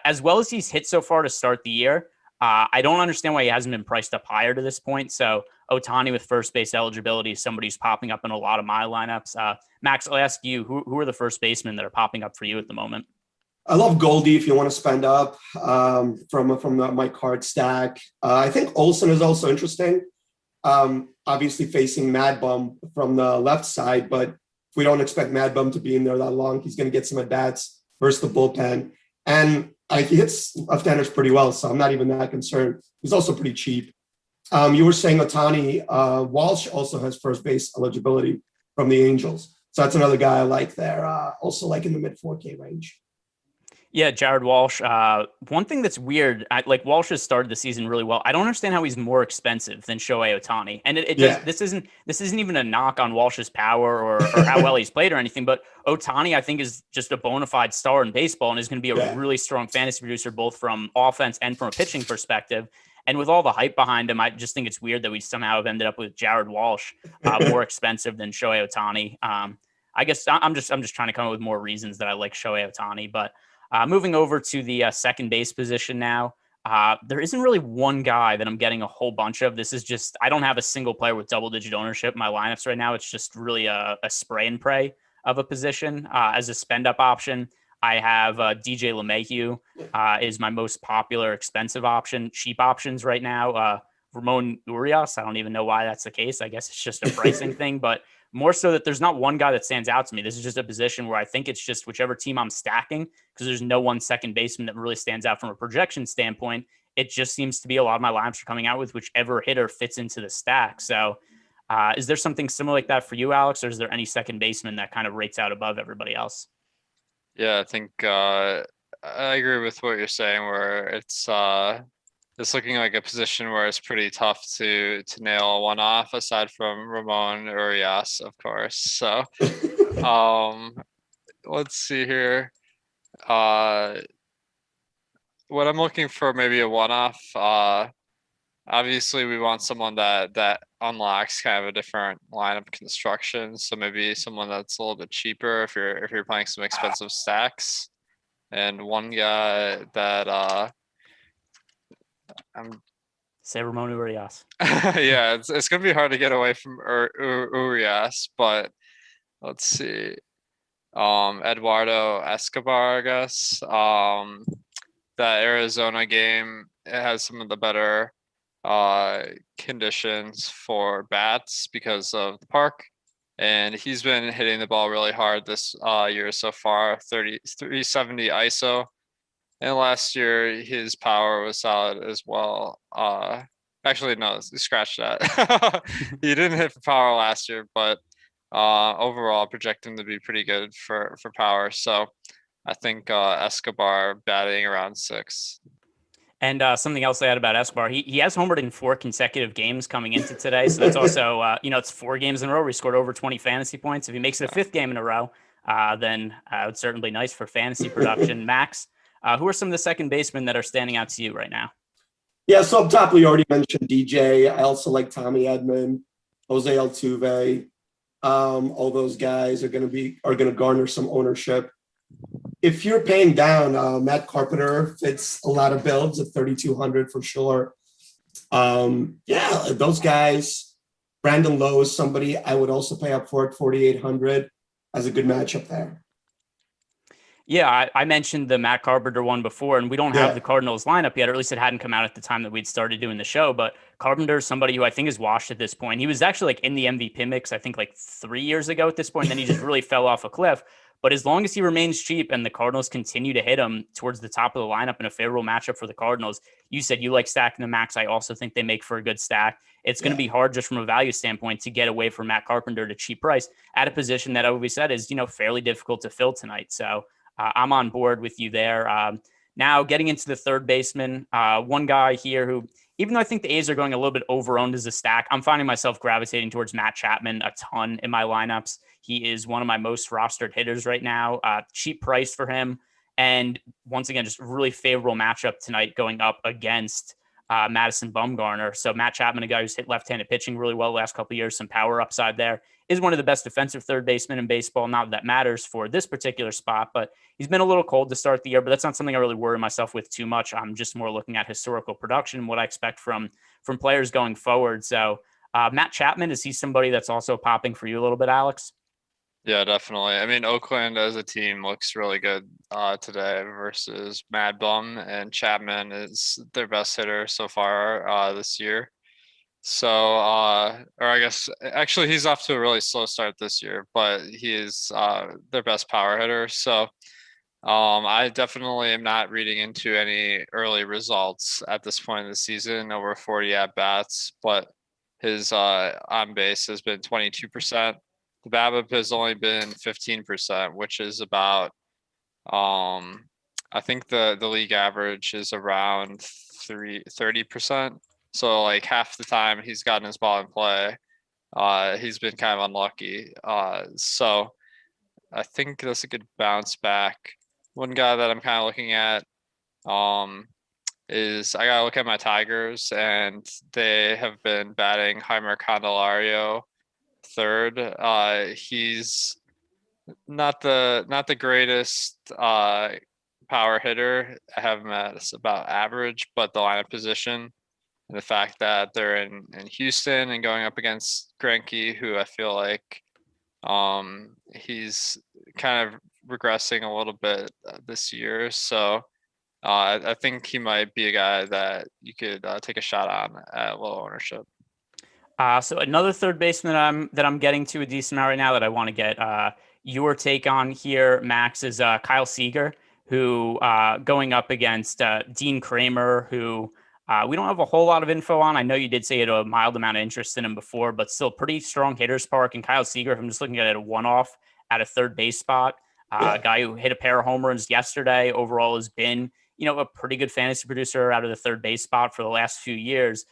as well as he's hit so far to start the year, I don't understand why he hasn't been priced up higher to this point. So Ohtani with first base eligibility is somebody who's popping up in a lot of my lineups. Max, I'll ask you, who are the first basemen that are popping up for you at the moment? I love Goldie if you want to spend up from my card stack. I think Olsen is also interesting. Obviously facing Mad Bum from the left side, but if we don't expect Mad Bum to be in there that long, he's going to get some at-bats versus the bullpen. And he hits left-handers pretty well, so I'm not even that concerned. He's also pretty cheap. You were saying Ohtani, Walsh also has first base eligibility from the Angels. So that's another guy I like there, also like in the mid 4K range. Yeah, Jared Walsh. One thing that's weird, like Walsh has started the season really well. I don't understand how he's more expensive than Shohei Ohtani. And this isn't even a knock on Walsh's power or how well he's played or anything. But Ohtani, I think, is just a bona fide star in baseball and is going to be a really strong fantasy producer, both from offense and from a pitching perspective. And with all the hype behind him, I just think it's weird that we somehow have ended up with Jared Walsh more expensive than Shohei Ohtani. I guess I'm just trying to come up with more reasons that I like Shohei Ohtani, but. Moving over to the second base position now, there isn't really one guy that I'm getting a whole bunch of. This is just, I don't have a single player with double-digit ownership in my lineups right now. It's just really a spray and pray of a position. As a spend-up option, I have DJ LeMahieu is my most popular expensive option. Cheap options right now, Ramon Urias. I don't even know why that's the case. I guess it's just a pricing thing, but more so that there's not one guy that stands out to me. This is just a position where I think it's just whichever team I'm stacking, because there's no one second baseman that really stands out from a projection standpoint. It just seems to be a lot of my lineups are coming out with whichever hitter fits into the stack. So is there something similar like that for you, Alex, or is there any second baseman that kind of rates out above everybody else? Yeah, I think I agree with what you're saying, where it's looking like a position where it's pretty tough to nail one off, aside from Ramon Urias, of course. So let's see here. What I'm looking for, maybe a one-off. Obviously, we want someone that unlocks kind of a different lineup construction. So maybe someone that's a little bit cheaper if you're playing some expensive stacks. And one guy that I'm Say Ramon Urias. yeah, it's gonna be hard to get away from Urias, but let's see. Eduardo Escobar, I guess. That Arizona game, it has some of the better conditions for bats because of the park, and he's been hitting the ball really hard this year so far. 370 ISO, and last year his power was solid as well. Actually, no, scratch that. He didn't hit for power last year, but overall projecting to be pretty good for power. So I think Escobar batting around 6. And something else I had about Escobar, he has homered in 4 consecutive games coming into today. So that's also, it's 4 games in a row where he scored over 20 fantasy points. If he makes it a 5th game in a row, then it's certainly nice for fantasy production. Max, who are some of the second basemen that are standing out to you right now? Yeah, so up top, we already mentioned DJ. I also like Tommy Edman, Jose Altuve. All those guys are going to garner some ownership. If you're paying down, Matt Carpenter fits a lot of builds at 3,200 for sure. Yeah, those guys. Brandon Lowe is somebody I would also pay up for at 4,800 as a good matchup there. Yeah, I mentioned the Matt Carpenter one before, and we don't have the Cardinals lineup yet, or at least it hadn't come out at the time that we'd started doing the show. But Carpenter is somebody who I think is washed at this point. He was actually like in the MVP mix, I think like 3 years ago at this point. And then he just really fell off a cliff. But as long as he remains cheap and the Cardinals continue to hit him towards the top of the lineup in a favorable matchup for the Cardinals, you said you like stacking the Max. I also think they make for a good stack. It's going to be hard just from a value standpoint to get away from Matt Carpenter at a cheap price at a position that, as we said, is, fairly difficult to fill tonight. So I'm on board with you there. Now getting into the third baseman, one guy here who, even though I think the A's are going a little bit over-owned as a stack, I'm finding myself gravitating towards Matt Chapman a ton in my lineups. He is one of my most rostered hitters right now. Cheap price for him. And once again, just really favorable matchup tonight going up against Madison Bumgarner. So Matt Chapman, a guy who's hit left-handed pitching really well the last couple of years, some power upside there, is one of the best defensive third basemen in baseball. Not that that matters for this particular spot, but he's been a little cold to start the year, but that's not something I really worry myself with too much. I'm just more looking at historical production and what I expect from players going forward. So Matt Chapman, is he somebody that's also popping for you a little bit, Alex? Yeah, definitely. I mean, Oakland as a team looks really good today versus Mad Bum, and Chapman is their best hitter so far this year. So, or I guess actually he's off to a really slow start this year, but he is their best power hitter. So, I definitely am not reading into any early results at this point in the season, over 40 at bats, but his on base has been 22%. The BABIP has only been 15%, which is about, I think the league average is around 30%. So like half the time he's gotten his ball in play, he's been kind of unlucky. So I think that's a good bounce back. One guy that I'm kind of looking at is, I gotta look at my Tigers, and they have been batting Heimer Candelario third. He's not the greatest power hitter. I have him at about average, but the lineup position and the fact that they're in Houston and going up against Greinke, who I feel like he's kind of regressing a little bit this year. So I think he might be a guy that you could take a shot on at low ownership. So another third baseman that I'm getting to a decent amount right now that I want to get your take on here, Max, is Kyle Seager, who going up against Dean Kramer, who we don't have a whole lot of info on. I know you did say you had a mild amount of interest in him before, but still pretty strong hitter's park. And Kyle Seager, if I'm just looking at it, a one-off at a third base spot, a guy who hit a pair of home runs yesterday, overall has been, a pretty good fantasy producer out of the third base spot for the last few years.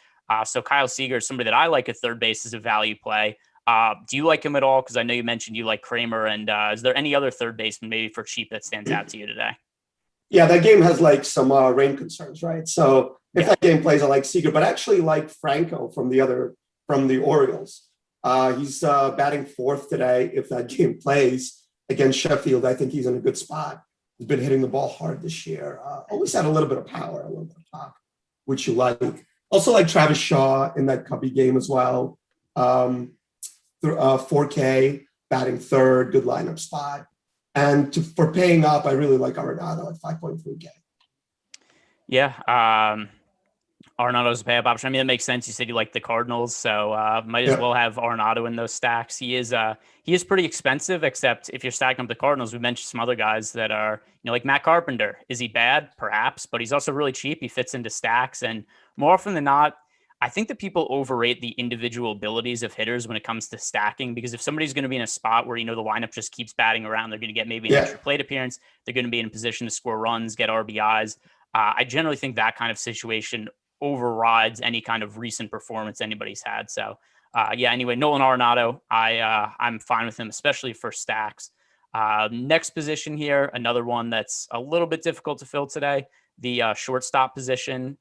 So Kyle Seager is somebody that I like at third base as a value play. Do you like him at all? Because I know you mentioned you like Kramer. And is there any other third baseman maybe for cheap that stands out to you today? Yeah, that game has like some rain concerns, right? So if that game plays, I like Seager, but I actually like Franco from the Orioles. He's batting fourth today. If that game plays against Sheffield, I think he's in a good spot. He's been hitting the ball hard this year. Always had a little bit of power, a little bit of pop, which you like. Also like Travis Shaw in that Cubby game as well. 4K, batting third, good lineup spot. And for paying up, I really like Arenado at 5.3K. Yeah, Arenado's a pay-up option. I mean, it makes sense. You said you like the Cardinals, so might as well have Arenado in those stacks. He is pretty expensive, except if you're stacking up the Cardinals, we mentioned some other guys that are, like Matt Carpenter. Is he bad? Perhaps, but he's also really cheap. He fits into stacks, and more often than not, I think that people overrate the individual abilities of hitters when it comes to stacking, because if somebody's going to be in a spot where, the lineup just keeps batting around, they're going to get maybe an extra plate appearance. They're going to be in a position to score runs, get RBIs. I generally think that kind of situation overrides any kind of recent performance anybody's had. So anyway, Nolan Arenado, I'm fine with him, especially for stacks. Next position here, another one that's a little bit difficult to fill today, the shortstop position,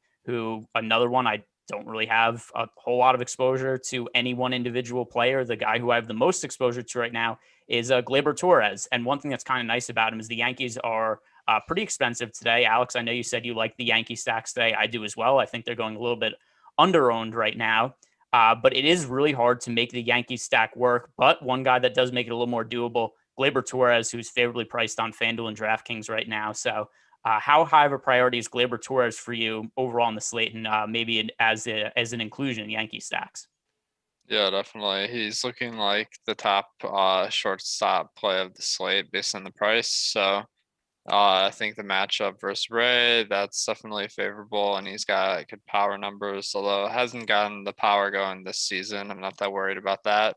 another one I don't really have a whole lot of exposure to any one individual player. The guy who I have the most exposure to right now is Gleyber Torres. And one thing that's kind of nice about him is the Yankees are pretty expensive today. Alex, I know you said you like the Yankee stacks today. I do as well. I think they're going a little bit under-owned right now. But it is really hard to make the Yankee stack work. But one guy that does make it a little more doable, Gleyber Torres, who's favorably priced on FanDuel and DraftKings right now. So how high of a priority is Gleyber Torres for you overall in the slate, and maybe as an inclusion in Yankee stacks? Yeah, definitely. He's looking like the top shortstop play of the slate based on the price. So I think the matchup versus Ray, that's definitely favorable, and he's got good power numbers, although hasn't gotten the power going this season. I'm not that worried about that.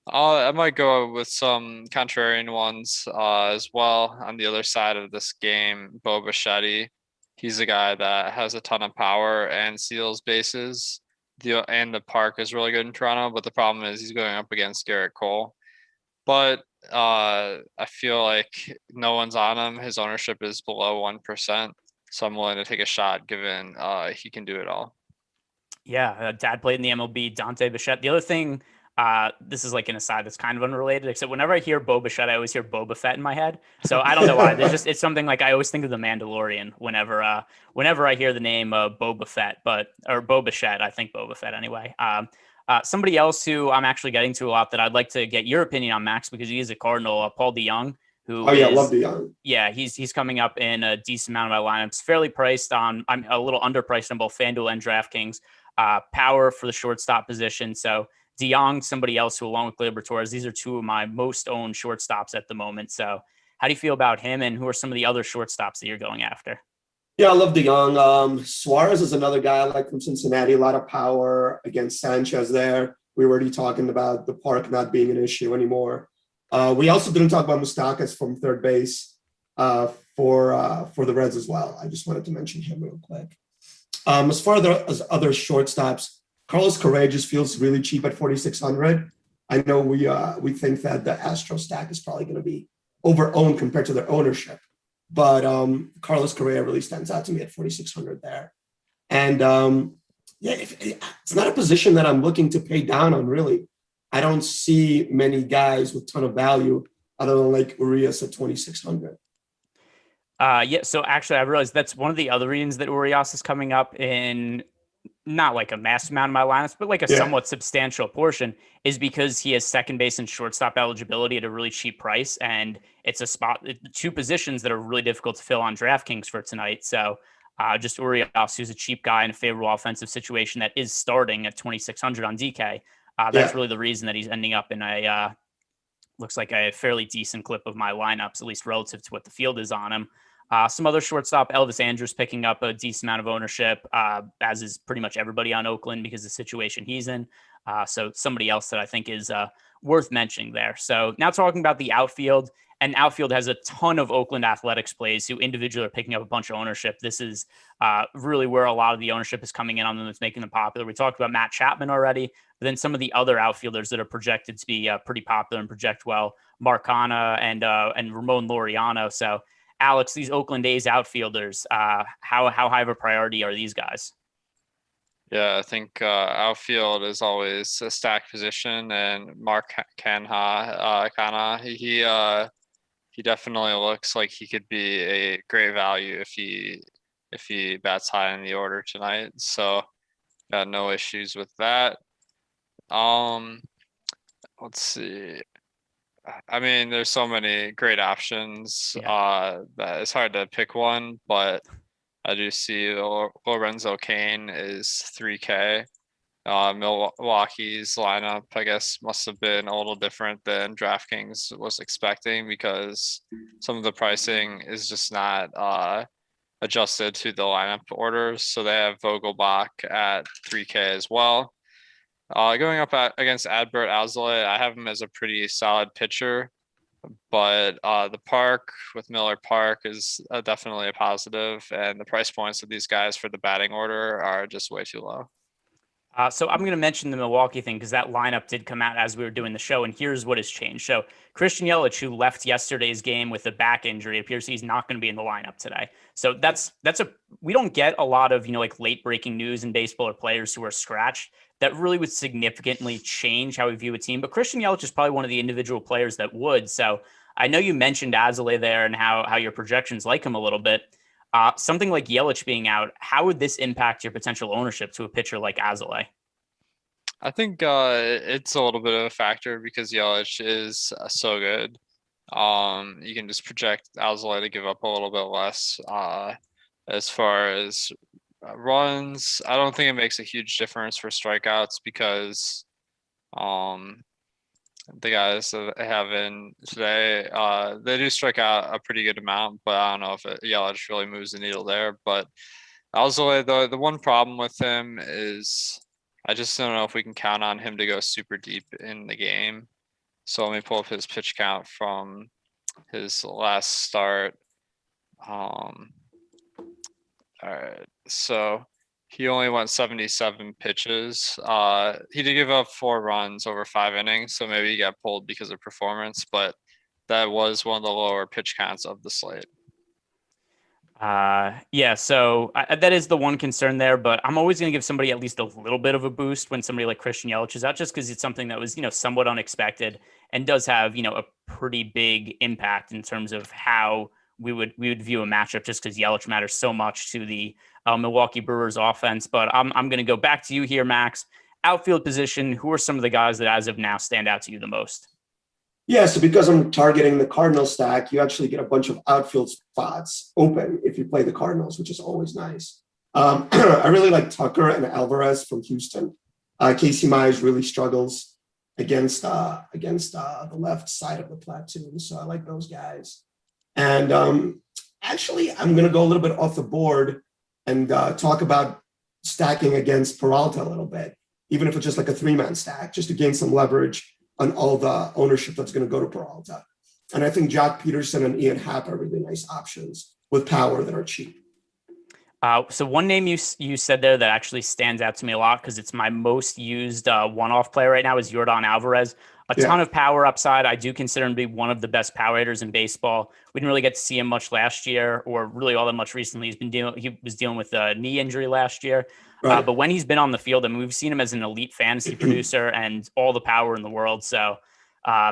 I might go with some contrarian ones as well. On the other side of this game, Bo Bichette. He's a guy that has a ton of power and steals bases. And the park is really good in Toronto, but the problem is he's going up against Garrett Cole. But I feel like no one's on him. His ownership is below 1%. So I'm willing to take a shot given he can do it all. Yeah, dad played in the MLB, Dante Bichette. The other thing, this is like an aside that's kind of unrelated, except whenever I hear Bo Bichette, I always hear Boba Fett in my head. So I don't know why. It's something like I always think of the Mandalorian whenever I hear the name Boba Fett, or Bo Bichette. I think Boba Fett anyway. Somebody else who I'm actually getting to a lot that I'd like to get your opinion on, Max, because he is a Cardinal, Paul DeJong. Love DeJong. Yeah, he's coming up in a decent amount of my lineups. Fairly priced on, I'm a little underpriced on both FanDuel and DraftKings. Power for the shortstop position. So DeJong, somebody else who, along with Gleyber Torres, these are two of my most owned shortstops at the moment. So how do you feel about him, and who are some of the other shortstops that you're going after? Yeah, I love DeJong. Suarez is another guy I like from Cincinnati. A lot of power against Sanchez there. We were already talking about the park not being an issue anymore. We also didn't talk about Moustakas from third base for the Reds as well. I just wanted to mention him real quick. As far as other shortstops, Carlos Correa just feels really cheap at 4,600. I know we think that the Astro stack is probably going to be over-owned compared to their ownership. But Carlos Correa really stands out to me at 4,600 there. And it's not a position that I'm looking to pay down on, really. I don't see many guys with a ton of value other than like Urias at 2,600. So actually I realized that's one of the other reasons that Urias is coming up in not like a massive amount of my lineups, but like a somewhat substantial portion, is because he has second base and shortstop eligibility at a really cheap price. And it's a spot, two positions that are really difficult to fill on DraftKings for tonight. So just Urias, who's a cheap guy in a favorable offensive situation that is starting at 2,600 on DK. That's really the reason that he's ending up in a, looks like a fairly decent clip of my lineups, at least relative to what the field is on him. Some other shortstop, Elvis Andrus picking up a decent amount of ownership, as is pretty much everybody on Oakland because of the situation he's in. So somebody else that I think is worth mentioning there. So now talking about the outfield, and outfield has a ton of Oakland Athletics plays who individually are picking up a bunch of ownership. This is really where a lot of the ownership is coming in on them that's making them popular. We talked about Matt Chapman already, but then some of the other outfielders that are projected to be pretty popular and project well, Marcana and Ramon Laureano. So Alex, these Oakland A's outfielders, how high of a priority are these guys? Yeah, I think outfield is always a stacked position, and Mark Canha, he definitely looks like he could be a great value if he bats high in the order tonight. So got no issues with that. Let's see. I mean, there's so many great options that it's hard to pick one, but I do see Lorenzo Cain is 3K. Milwaukee's lineup, I guess, must have been a little different than DraftKings was expecting because some of the pricing is just not adjusted to the lineup orders. So they have Vogelbach at 3K as well. Going up against Adbert Alzolay, I have him as a pretty solid pitcher, but the park with Miller Park is definitely a positive, and the price points of these guys for the batting order are just way too low. So I'm going to mention the Milwaukee thing because that lineup did come out as we were doing the show, and here's what has changed. So Christian Yelich, who left yesterday's game with a back injury, appears he's not going to be in the lineup today. So we don't get a lot of, like late breaking news in baseball or players who are scratched that really would significantly change how we view a team. But Christian Yelich is probably one of the individual players that would. So I know you mentioned Alzolay there and how your projections like him a little bit. Something like Yelich being out, how would this impact your potential ownership to a pitcher like Alzolay? I think it's a little bit of a factor because Yelich is so good. You can just project Alzolay to give up a little bit less. As far as runs, I don't think it makes a huge difference for strikeouts because the guys that I have in today, they do strike out a pretty good amount, but I don't know if Yelich really moves the needle there. But Alzolay, the one problem with him is I just don't know if we can count on him to go super deep in the game. So let me pull up his pitch count from his last start. All right, so he only went 77 pitches. He did give up 4 runs over 5 innings, so maybe he got pulled because of performance, but that was one of the lower pitch counts of the slate. So that is the one concern there, but I'm always going to give somebody at least a little bit of a boost when somebody like Christian Yelich is out, just because it's something that was, somewhat unexpected and does have, a pretty big impact in terms of how we would view a matchup, just because Yelich matters so much to the Milwaukee Brewers offense. But I'm going to go back to you here, Max. Outfield position, who are some of the guys that as of now stand out to you the most? Yeah, so because I'm targeting the Cardinals stack, you actually get a bunch of outfield spots open if you play the Cardinals, which is always nice. I really like Tucker and Alvarez from Houston. Casey Myers really struggles against the left side of the platoon, so I like those guys. And actually, I'm going to go a little bit off the board and talk about stacking against Peralta a little bit, even if it's just like a 3-man stack, just to gain some leverage on all the ownership that's going to go to Peralta. And I think Jock Peterson and Ian Happ are really nice options with power that are cheap. So one name you said there that actually stands out to me a lot because it's my most used one-off player right now is Yordan Alvarez. A ton of power upside. I do consider him to be one of the best power hitters in baseball. We didn't really get to see him much last year or really all that much recently. He was dealing with a knee injury last year. Right. But when he's been on the field, we've seen him as an elite fantasy producer and all the power in the world. So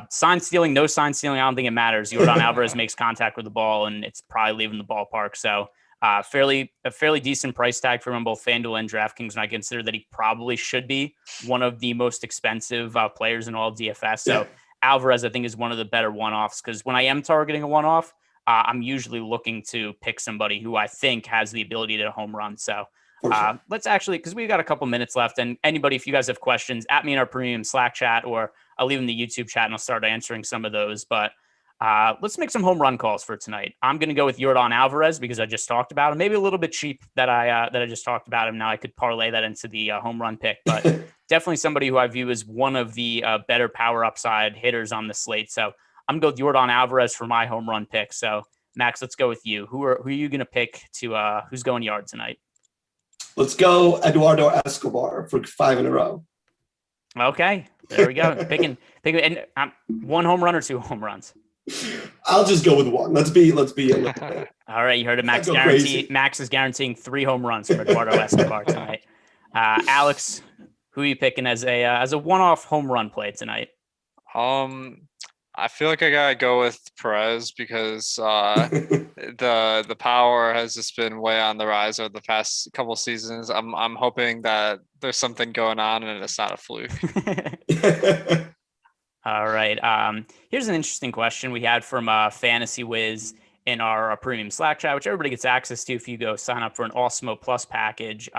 sign stealing, no sign stealing, I don't think it matters. Yordan Alvarez makes contact with the ball and it's probably leaving the ballpark. So A fairly decent price tag for him on both FanDuel and DraftKings, and I consider that he probably should be one of the most expensive players in all DFS. So Alvarez, I think, is one of the better one-offs, because when I am targeting a one-off, I'm usually looking to pick somebody who I think has the ability to home run. So let's actually, because we've got a couple minutes left, and anybody, if you guys have questions, at me in our premium Slack chat, or I'll leave in the YouTube chat and I'll start answering some of those. But let's make some home run calls for tonight. I'm going to go with Yordan Alvarez because I just talked about him. Maybe a little bit cheap that I just talked about him. Now I could parlay that into the home run pick, but definitely somebody who I view as one of the better power upside hitters on the slate. So I'm going to go with Yordan Alvarez for my home run pick. So Max, let's go with you. Who are you going to pick to who's going yard tonight? Let's go Eduardo Escobar for 5 in a row. Okay, there we go. Picking, and one home run or 2 home runs. I'll just go with 1. Let's be a little bit. All right, you heard it. Max is guaranteeing 3 home runs for Eduardo Escobar tonight. Alex, who are you picking as a one-off home run play tonight? I feel like I gotta go with Perez because the power has just been way on the rise over the past couple seasons. I'm hoping that there's something going on and it's not a fluke. All right. Here's an interesting question we had from Fantasy Wiz in our premium Slack chat, which everybody gets access to if you go sign up for an Awesemo Plus package.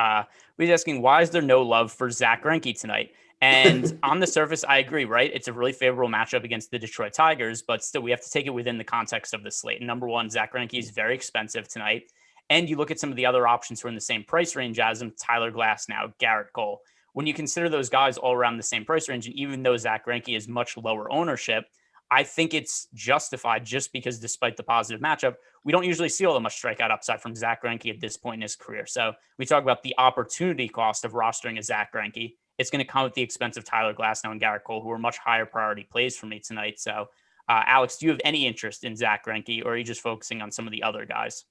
We're asking, why is there no love for Zach Greinke tonight? And on the surface, I agree, right? It's a really favorable matchup against the Detroit Tigers, but still we have to take it within the context of the slate. Number one, Zach Greinke is very expensive tonight. And you look at some of the other options who are in the same price range as him, Tyler Glasnow, Garrett Cole. When you consider those guys all around the same price range, and even though Zach Greinke is much lower ownership, I think it's justified just because despite the positive matchup, we don't usually see all that much strikeout upside from Zach Greinke at this point in his career. So we talk about the opportunity cost of rostering a Zach Greinke. It's going to come at the expense of Tyler Glasnow and Garrett Cole, who are much higher priority plays for me tonight. So, Alex, do you have any interest in Zach Greinke, or are you just focusing on some of the other guys?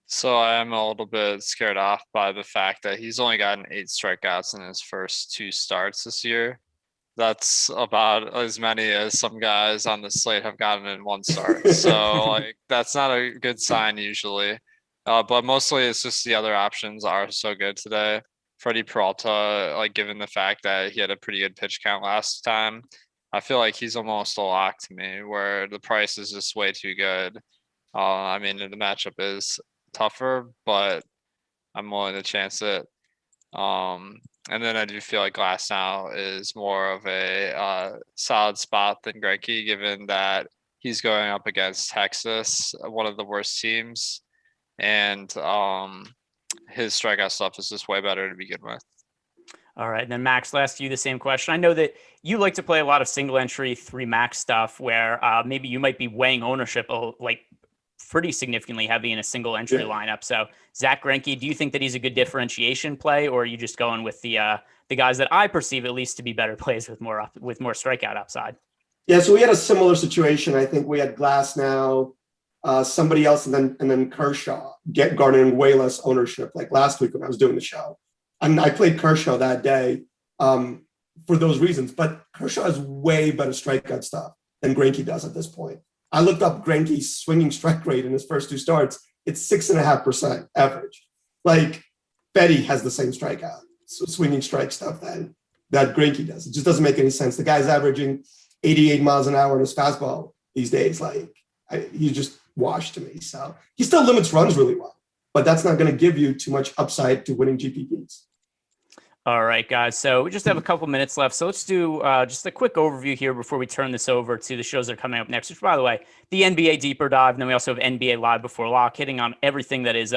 So I am a little bit scared off by the fact that he's only gotten 8 strikeouts in his first 2 starts this year. That's about as many as some guys on the slate have gotten in 1 start. So that's not a good sign usually. But mostly it's just the other options are so good today. Freddie Peralta, given the fact that he had a pretty good pitch count last time, I feel like he's almost a lock to me, where the price is just way too good. The matchup is tougher, but I'm willing to chance it. And then I do feel like Glasnow is more of a solid spot than Greinke, given that he's going up against Texas, one of the worst teams, and his strikeout stuff is just way better to begin with. All right. And then Max, I'll ask you the same question. I know that you like to play a lot of single entry 3 max stuff where maybe you might be weighing ownership pretty significantly heavy in a single entry lineup. So Zach Greinke, do you think that he's a good differentiation play, or are you just going with the guys that I perceive at least to be better plays with more strikeout upside? Yeah. So we had a similar situation. I think we had Glasnow, somebody else, and then Kershaw garnering way less ownership, like last week when I was doing the show. And I played Kershaw that day for those reasons. But Kershaw has way better strikeout stuff than Greinke does at this point. I looked up Greinke's swinging strike rate in his first 2 starts. It's 6.5% average. Betty has the same strikeout, swinging strike stuff that Greinke does. It just doesn't make any sense. The guy's averaging 88 miles an hour in his fastball these days. He's just washed to me. So he still limits runs really well, but that's not going to give you too much upside to winning GPPs. All right, guys. So we just have a couple minutes left. So let's do just a quick overview here before we turn this over to the shows that are coming up next, which, by the way, the NBA Deeper Dive. And then we also have NBA Live Before Lock, hitting on everything that is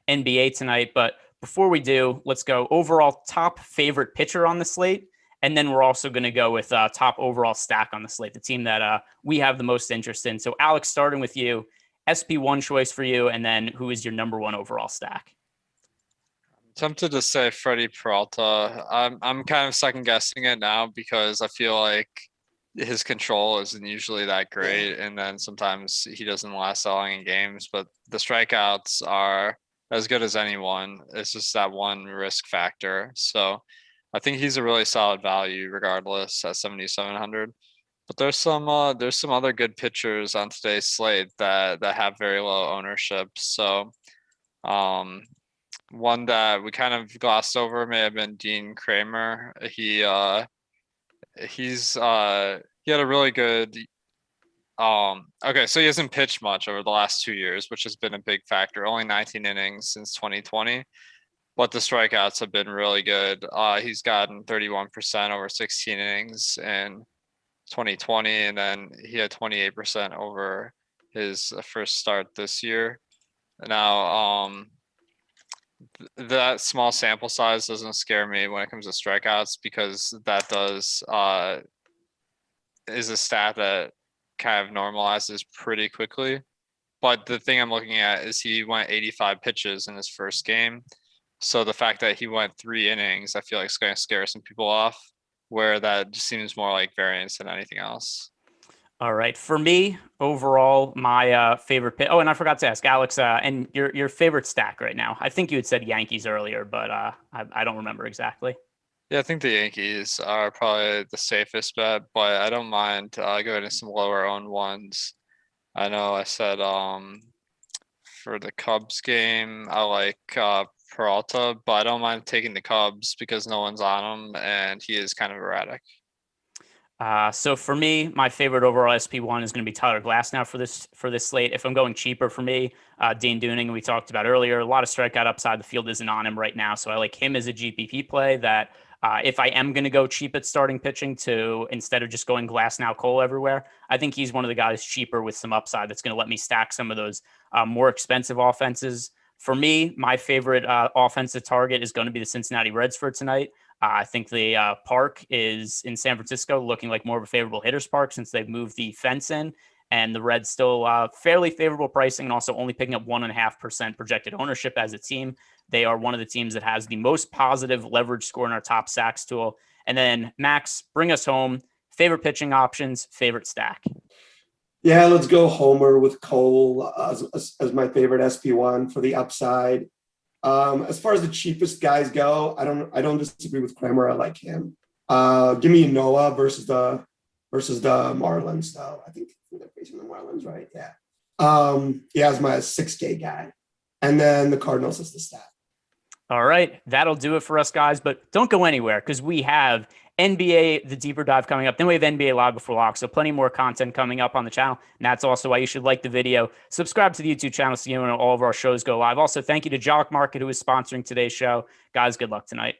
NBA tonight. But before we do, let's go overall top favorite pitcher on the slate. And then we're also going to go with top overall stack on the slate, the team that we have the most interest in. So, Alex, starting with you, SP1 choice for you, and then who is your number 1 overall stack? Tempted to say Freddie Peralta. I'm kind of second guessing it now because I feel like his control isn't usually that great, and then sometimes he doesn't last that long in games. But the strikeouts are as good as anyone. It's just that one risk factor. So I think he's a really solid value regardless at 7,700. But there's some other good pitchers on today's slate that have very low ownership. So One that we kind of glossed over may have been Dean Kramer. He had a really good okay, so he hasn't pitched much over the last 2 years, which has been a big factor. Only 19 innings since 2020, but the strikeouts have been really good. He's gotten 31% over 16 innings in 2020, and then he had 28% over his first start this year. Now, that small sample size doesn't scare me when it comes to strikeouts, because that is a stat that kind of normalizes pretty quickly. But the thing I'm looking at is he went 85 pitches in his first game. So the fact that he went 3 innings, I feel like it's going to scare some people off, where that just seems more like variance than anything else. All right. For me, overall, my favorite pick. Oh, and I forgot to ask Alex, and your favorite stack right now. I think you had said Yankees earlier, but I don't remember exactly. Yeah, I think the Yankees are probably the safest bet, but I don't mind going to some lower owned ones. I know I said for the Cubs game, I like Peralta, but I don't mind taking the Cubs because no one's on him and he is kind of erratic. So for me, my favorite overall SP1 is going to be Tyler Glasnow for this slate. If I'm going cheaper for me, Dean Dooning, we talked about earlier, a lot of strikeout upside. The field isn't on him right now, so I like him as a GPP play. That if I am going to go cheap at starting pitching, to instead of just going Glasnow, Cole everywhere, I think he's one of the guys cheaper with some upside that's going to let me stack some of those more expensive offenses. For me, my favorite offensive target is going to be the Cincinnati Reds for tonight. I think the park is in San Francisco looking like more of a favorable hitter's park since they've moved the fence in, and the Reds still fairly favorable pricing and also only picking up 1.5% projected ownership as a team. They are one of the teams that has the most positive leverage score in our top sacks tool. And then Max, bring us home. Favorite pitching options, favorite stack. Yeah, let's go Homer with Cole as my favorite SP1 for the upside. As far as the cheapest guys go, I don't disagree with Kramer. I like him. Give me Noah versus the Marlins though. I think they're facing the Marlins, right? Yeah. Yeah, as my 6K guy, and then the Cardinals as the stat. All right, that'll do it for us, guys. But don't go anywhere because we have NBA, the deeper dive coming up. Then we have NBA Live Before Lock. So plenty more content coming up on the channel. And that's also why you should like the video. Subscribe to the YouTube channel so you know when all of our shows go live. Also, thank you to Jock Market, who is sponsoring today's show. Guys, good luck tonight.